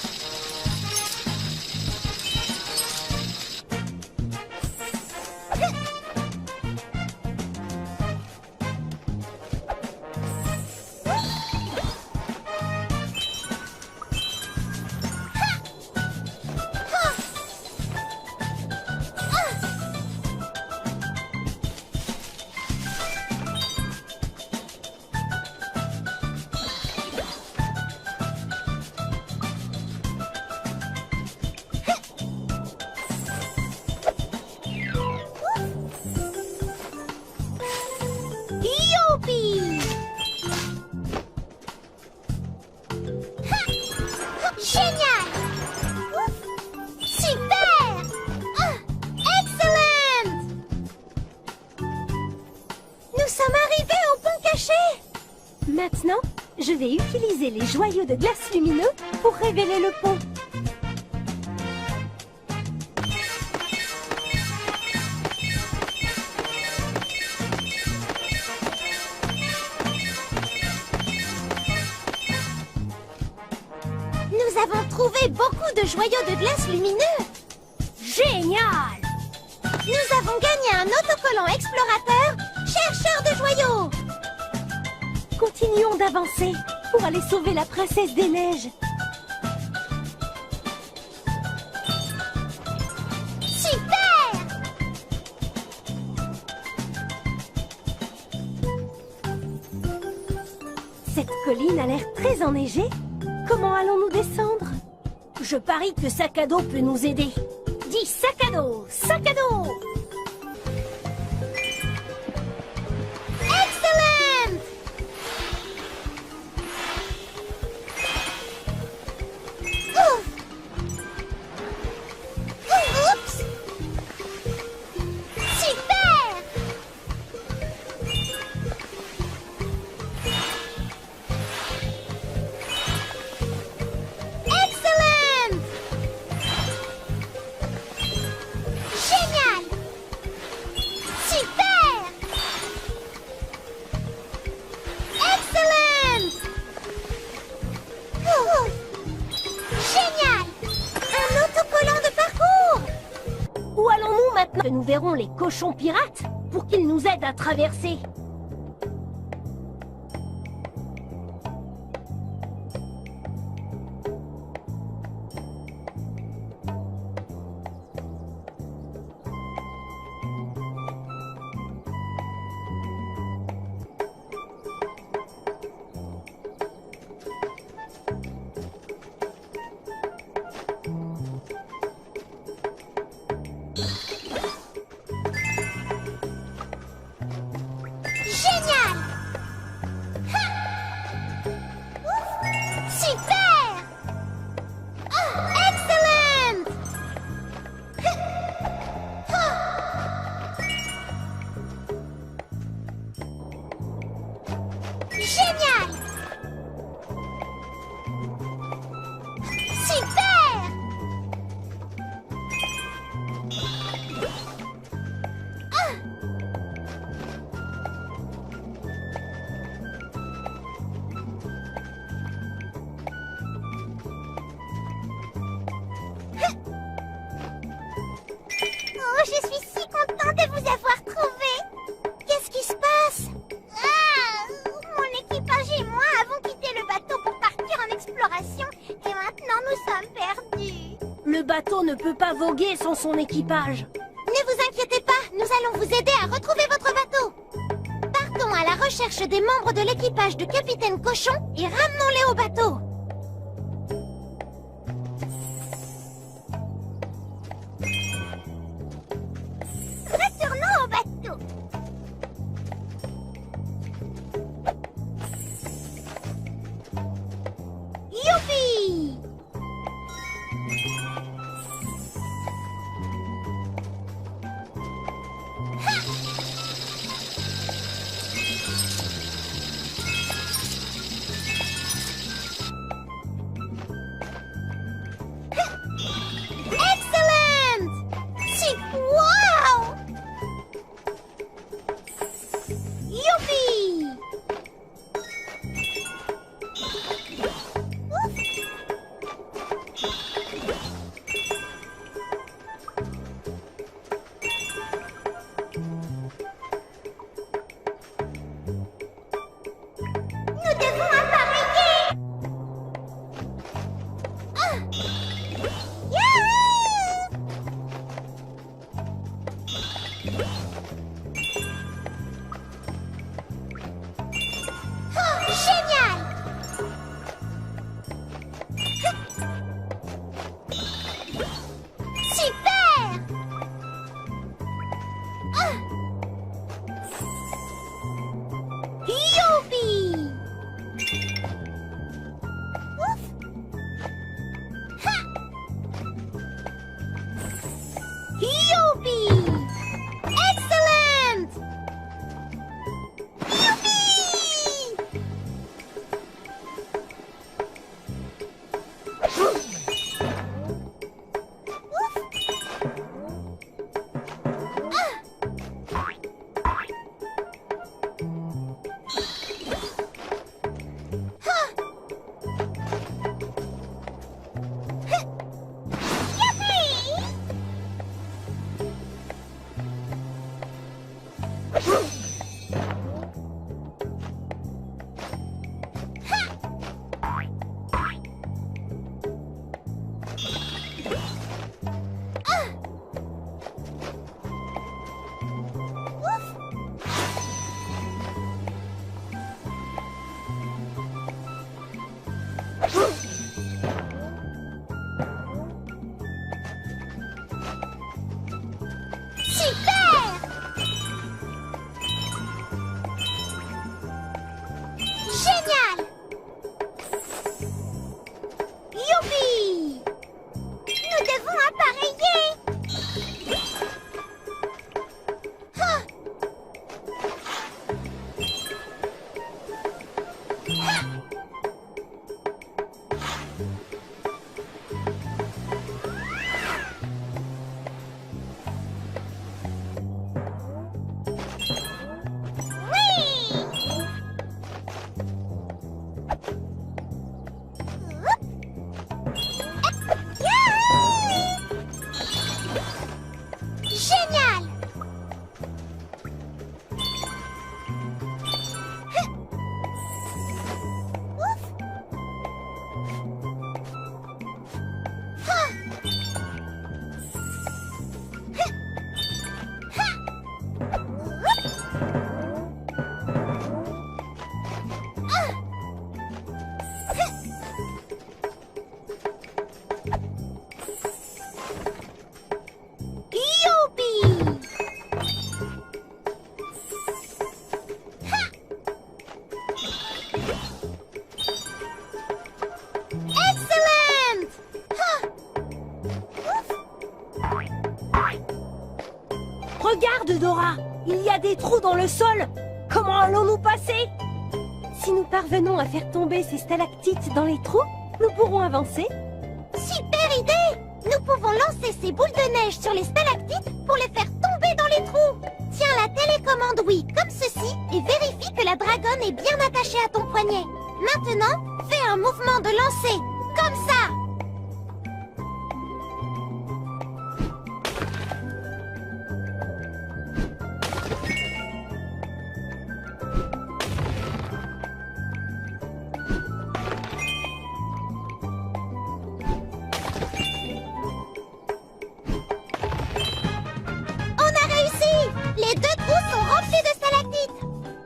Youpi! Génial! Super! Excellent! Nous sommes arrivés au pont caché! Maintenant, je vais utiliser les joyaux de glace lumineux pour révéler le pont. Nous avons trouvé beaucoup de joyaux de glace lumineux! Génial! Nous avons gagné un autocollant explorateur, chercheur de joyaux! Continuons d'avancer pour aller sauver la princesse des neiges. Super! Cette colline a l'air très enneigée. Comment allons-nous descendre? Je parie que sac à dos peut nous aider. Dis sac à dos! Sac à dos! Excellent! Oups! Génial! Un autocollant de parcours! Où allons-nous maintenant que nous verrons les cochons pirates pour qu'ils nous aident à traverser? Génial! Ha! Ouf! Super! Oh, excellent! Génial! Super! Oh, je suis si contente de vous avoir trouvé. Qu'est-ce qui se passe? Ah, mon équipage et moi avons quitté le bateau pour partir en exploration et maintenant nous sommes perdus. Le bateau ne peut pas voguer sans son équipage. Ne vous inquiétez pas, nous allons vous aider à retrouver votre bateau. Partons à la recherche des membres de l'équipage de Capitaine Cochon et ramenons-les au bateau. Retournons au bateau. Youpi! Excellent! Wow! Youpi! Ouf! Nous devons appareiller! Ah! Youhou! Oh, génial! Super! Ah! Youpi! Ouf! Ha! Youpi! Excellent! Youpi! Super! Génial! Youpi! Nous devons appareiller! Ah! Ah! Regarde, Dora, il y a des trous dans le sol. Comment allons-nous passer? Si nous parvenons à faire tomber ces stalactites dans les trous, nous pourrons avancer. Super idée! Nous pouvons lancer ces boules de neige sur les stalactites pour les faire tomber dans les trous. Tiens la télécommande oui, comme ceci, et vérifie que la dragonne est bien attachée à ton poignet. Maintenant, fais un mouvement de lancer, comme ça.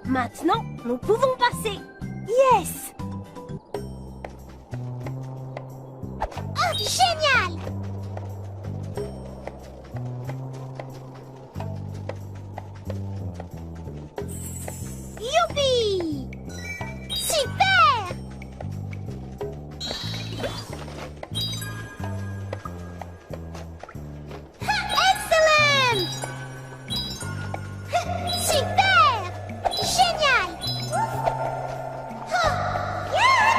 Maintenant, nous pouvons passer. Yes! Oh, génial! Youpi! Super! Excellent! Super! Génial! Oh, yeah!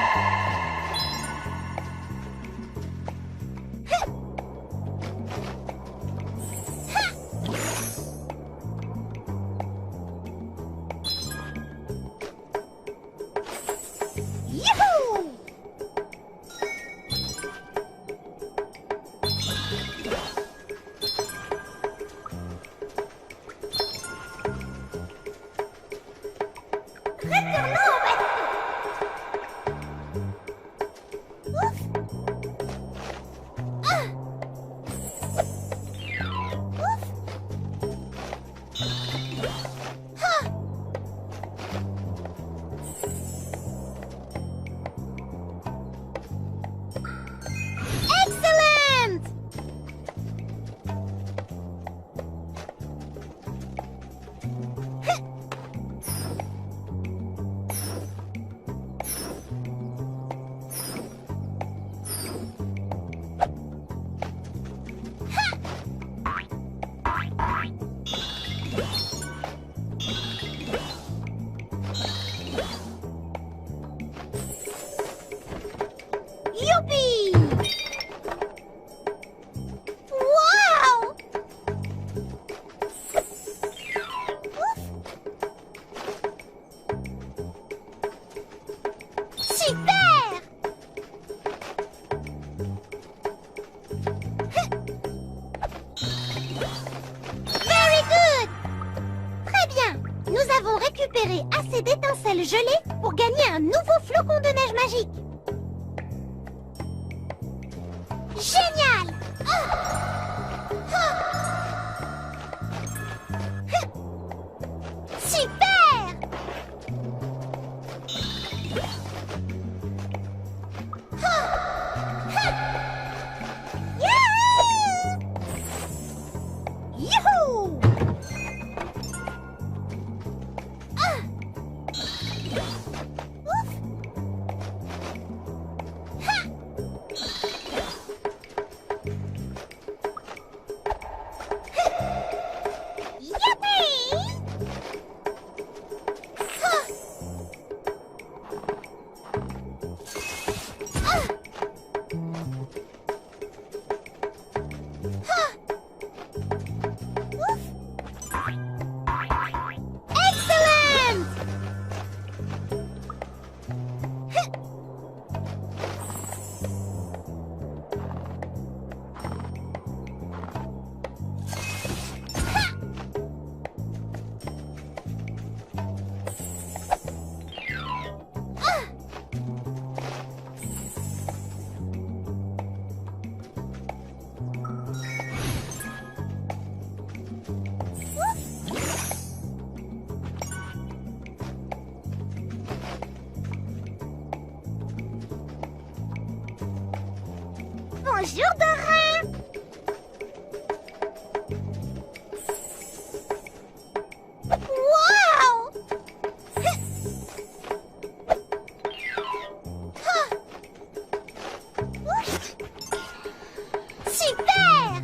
Youhou! Retournons au bateau. Ouf! Ah! Ouf! Ah! Excellent! Youpi! Wow! Ouf! Super! Very good! Très bien! Nous avons récupéré assez d'étincelles gelées pour gagner un nouveau flocon de neige magique. Génial! Super! Youhou! Ouf! Youpi! Excellent! Bonjour Dora! Wow! Super!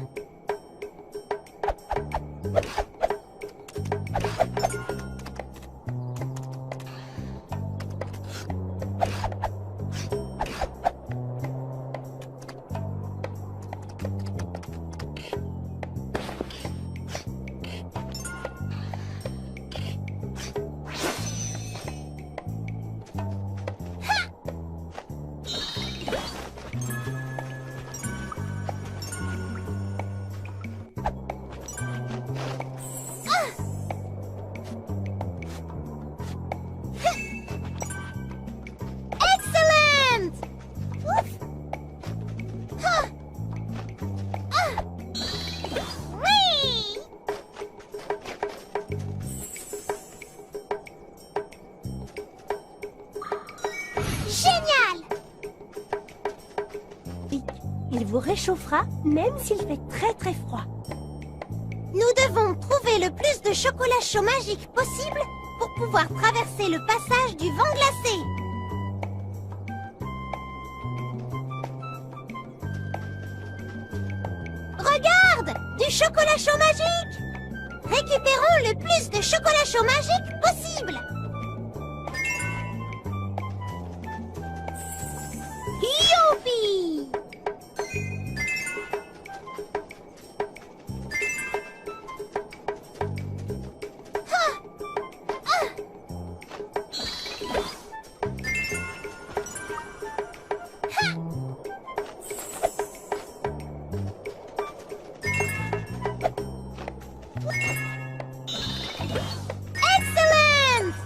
Il vous réchauffera même s'il fait très très froid. Nous devons trouver le plus de chocolat chaud magique possible pour pouvoir traverser le passage du vent glacé. Regarde! Du chocolat chaud magique! Récupérons le plus de chocolat chaud magique possible! Youpi! Excellent!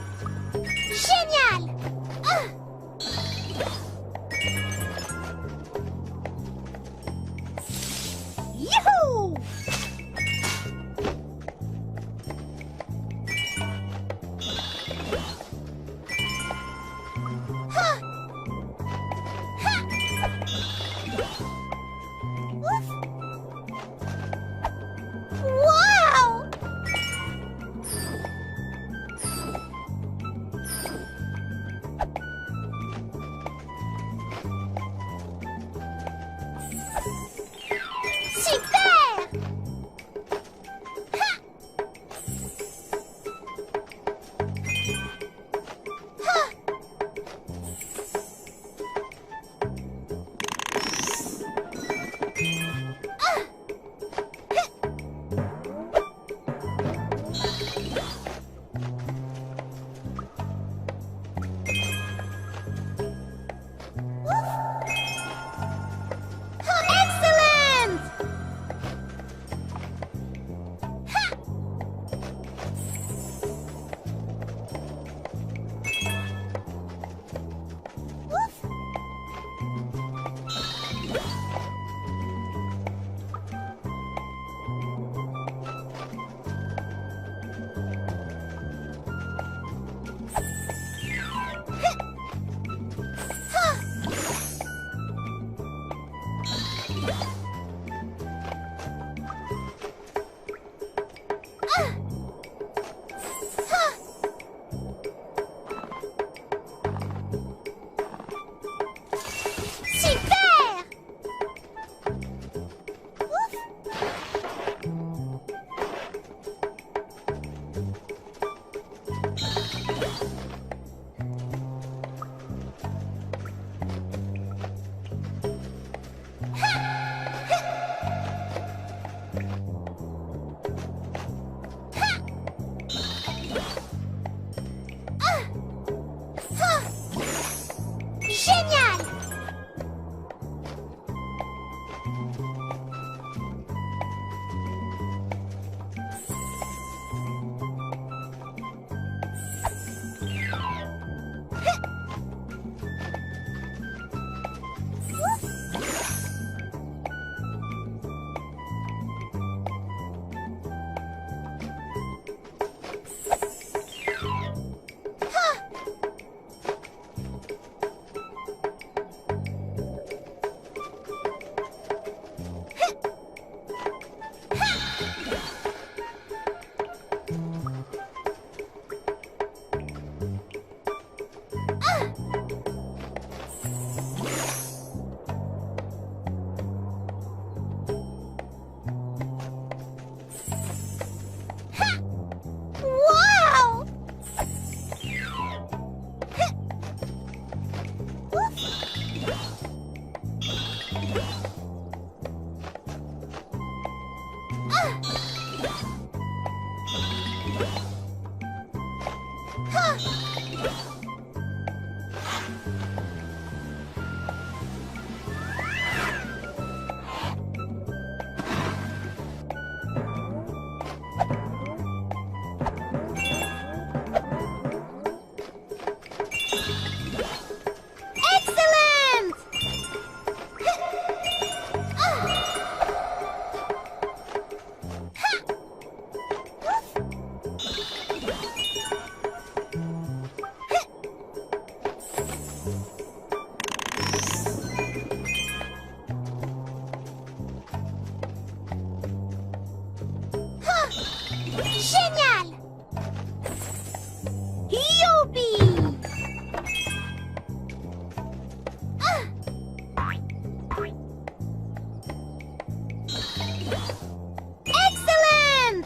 Excellent!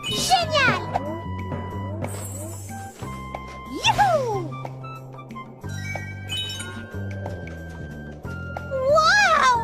Génial! Youhou! Wow!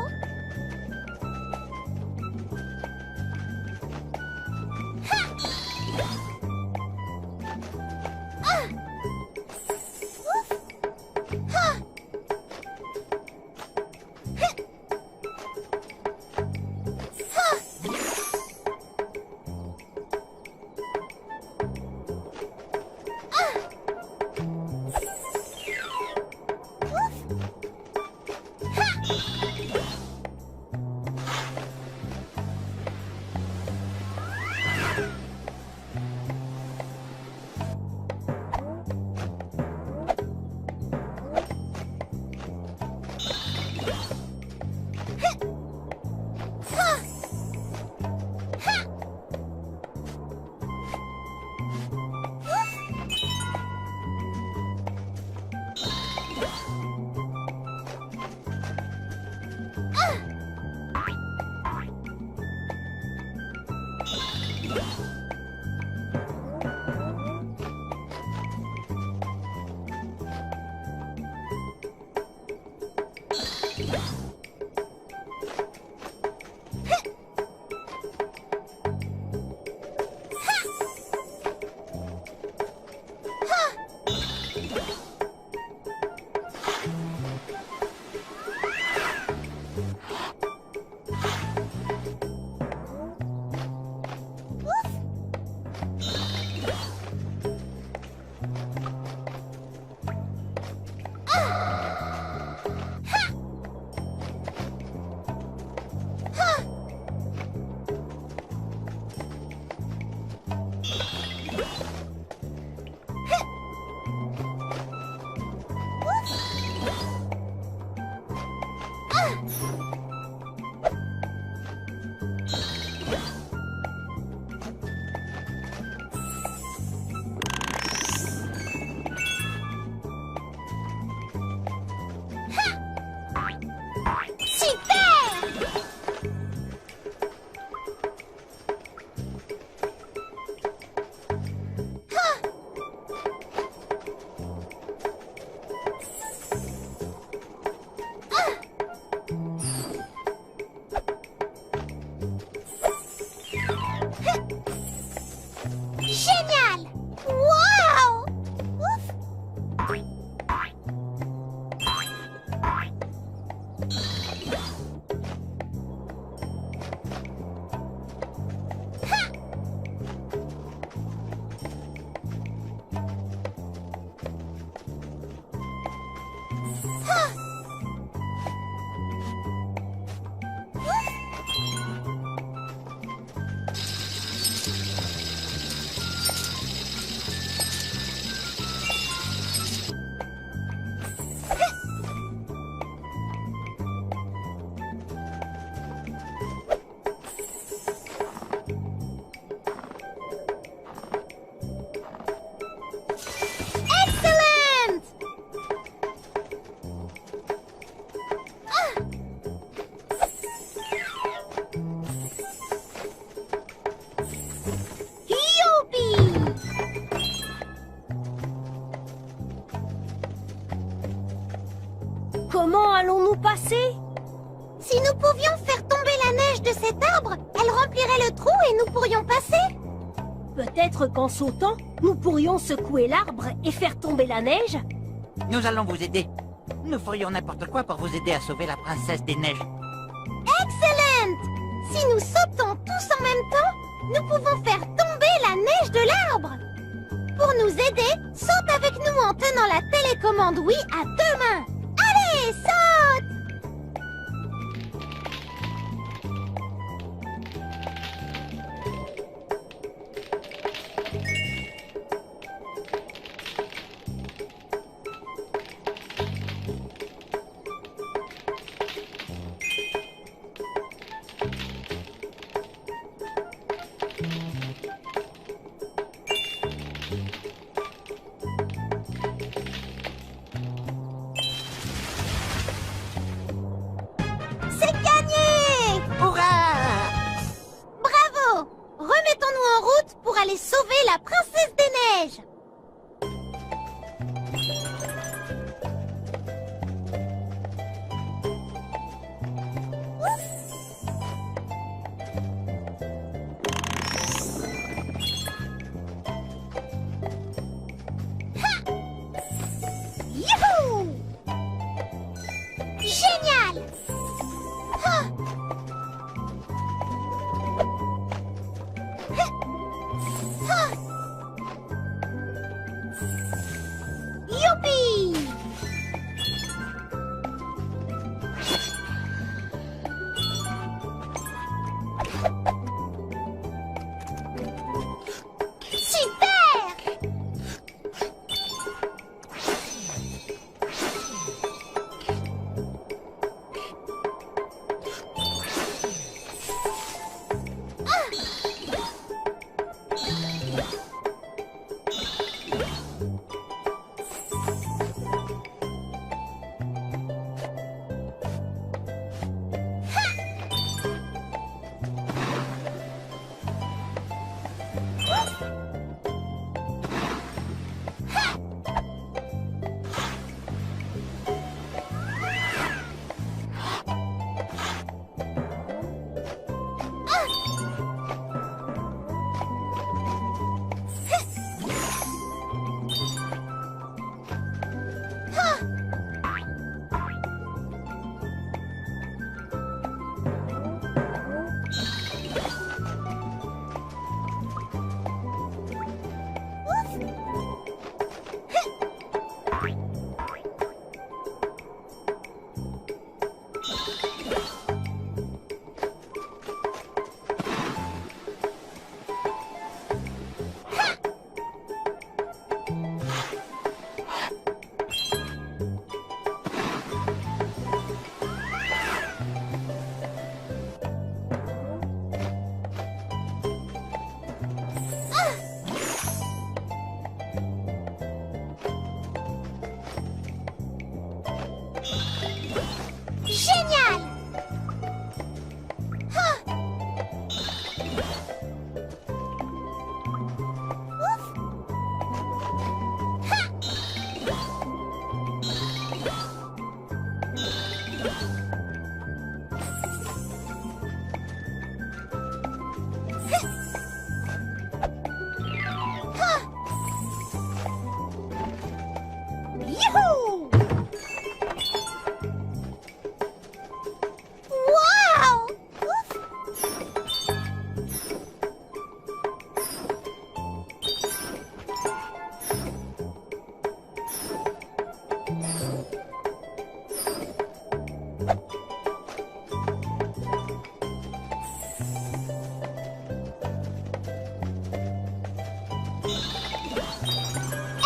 Génial! Wow! Ouf! Excellent! Youpi! Comment allons-nous passer? Si nous pouvions faire tomber la neige de cet arbre, elle remplirait le trou et nous pourrions passer. Peut-être qu'en sautant, nous pourrions secouer l'arbre et faire tomber la neige. Nous allons vous aider. Nous ferions n'importe quoi pour vous aider à sauver la princesse des neiges. Excellent! Si nous sautons tous en même temps, nous pouvons faire tomber la neige de l'arbre. Pour nous aider, saute avec nous en tenant la télécommande Wii à 2 mains. Allez, saute! aller sauver la princesse des neiges. Youhou! Génial! Ah! Ah! Youpi! Super! Génial! Ah! Ouf! Ha! Ha! Youhou! Wow! Ouf!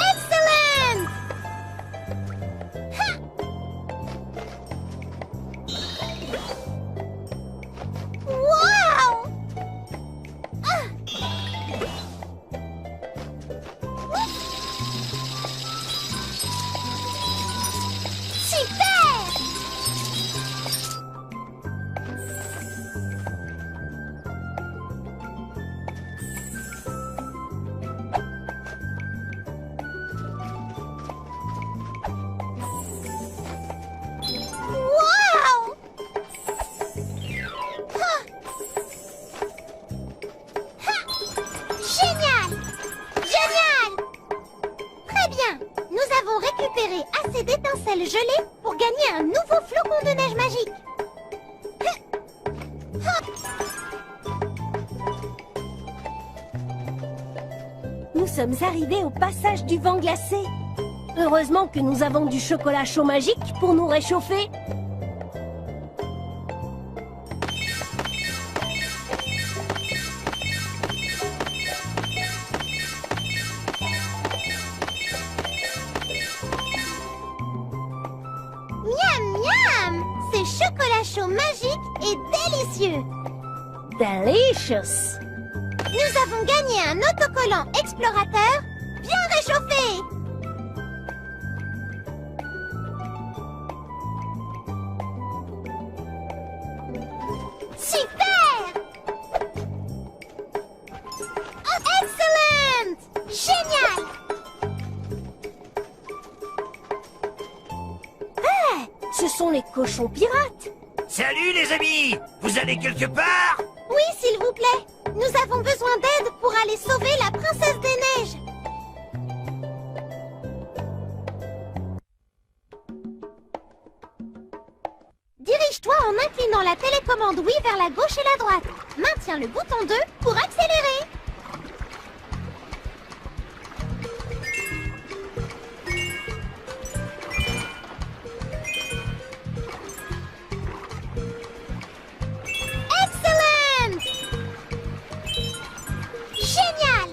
Excellent! Ha! Wow! Ah! Super! Wow! Ah! Génial! Génial! Très bien! Nous avons récupéré assez d'étincelles gelées pour gagner un nouveau flocon de neige magique. Nous sommes arrivés au passage du vent glacé. Heureusement que nous avons du chocolat chaud magique pour nous réchauffer. Miam miam! Ce chocolat chaud magique est délicieux! Delicious! Nous avons gagné un autocollant explorateur bien réchauffé! Super! Oh, excellent! Ce sont les cochons pirates. Salut les amis! Vous allez quelque part? Oui, s'il vous plaît. Nous avons besoin d'aide pour aller sauver la princesse des neiges. Dirige-toi en inclinant la télécommande oui vers la gauche et la droite. Maintiens le bouton 2 pour accélérer. Excellent! Génial!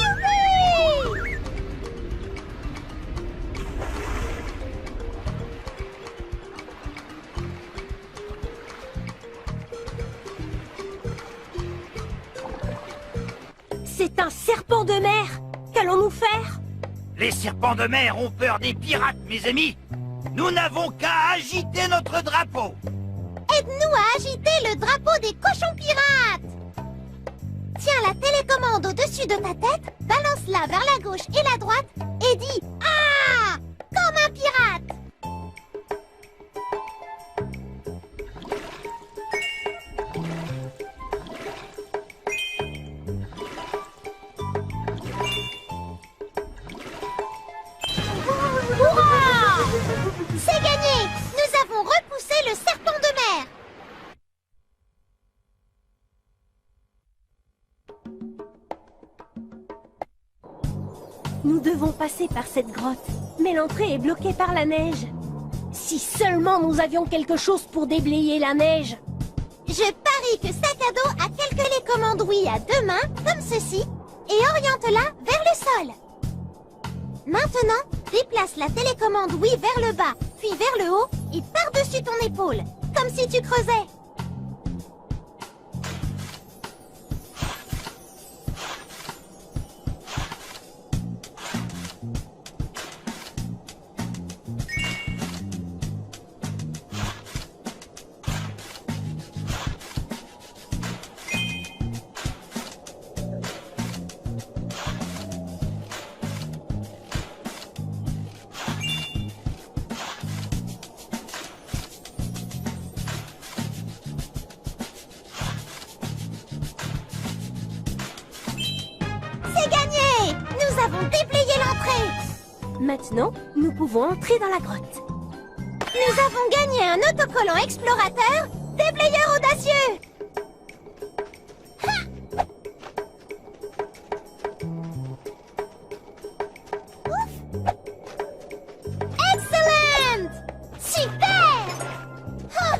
Youhou! C'est un serpent de mer. Qu'allons-nous faire? Les serpents de mer ont peur des pirates, mes amis. Nous n'avons qu'à agiter notre drapeau. Aide-nous à agiter le drapeau des cochons pirates. Tiens la télécommande au-dessus de ta tête, balance-la vers la gauche et la droite et dis « Ah !» comme un pirate. Hurrah! C'est gagné! Nous avons repoussé le serpent de mer. Nous devons passer par cette grotte, mais l'entrée est bloquée par la neige. Si seulement nous avions quelque chose pour déblayer la neige. Je parie que sac à dos a quelques télécommandes oui à deux mains, comme ceci, et oriente-la vers le sol. Maintenant, déplace la télécommande oui vers le bas, puis vers le haut et par-dessus ton épaule, comme si tu creusais. C'est gagné! Nous avons déblayé l'entrée! Maintenant, nous pouvons entrer dans la grotte. Nous avons gagné un autocollant explorateur, déblayeur audacieux! Ha! Ouf! Excellent! Super! Ha!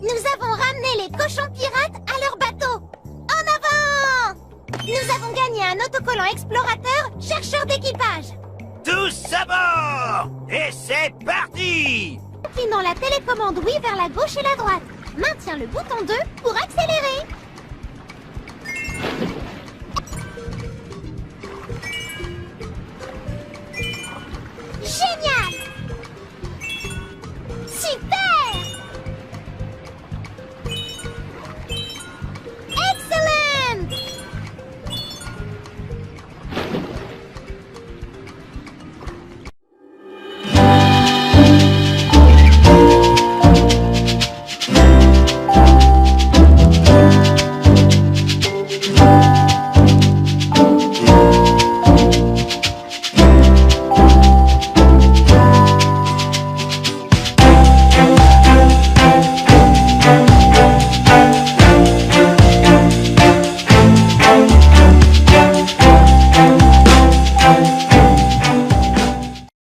Nous avons ramené les cochons pirates à leur bateau. En avant! Nous avons gagné un autocollant explorateur, chercheur d'équipage. Tous à bord! Et c'est parti! Inclinant la télécommande oui vers la gauche et la droite. Maintiens le bouton 2 pour accélérer.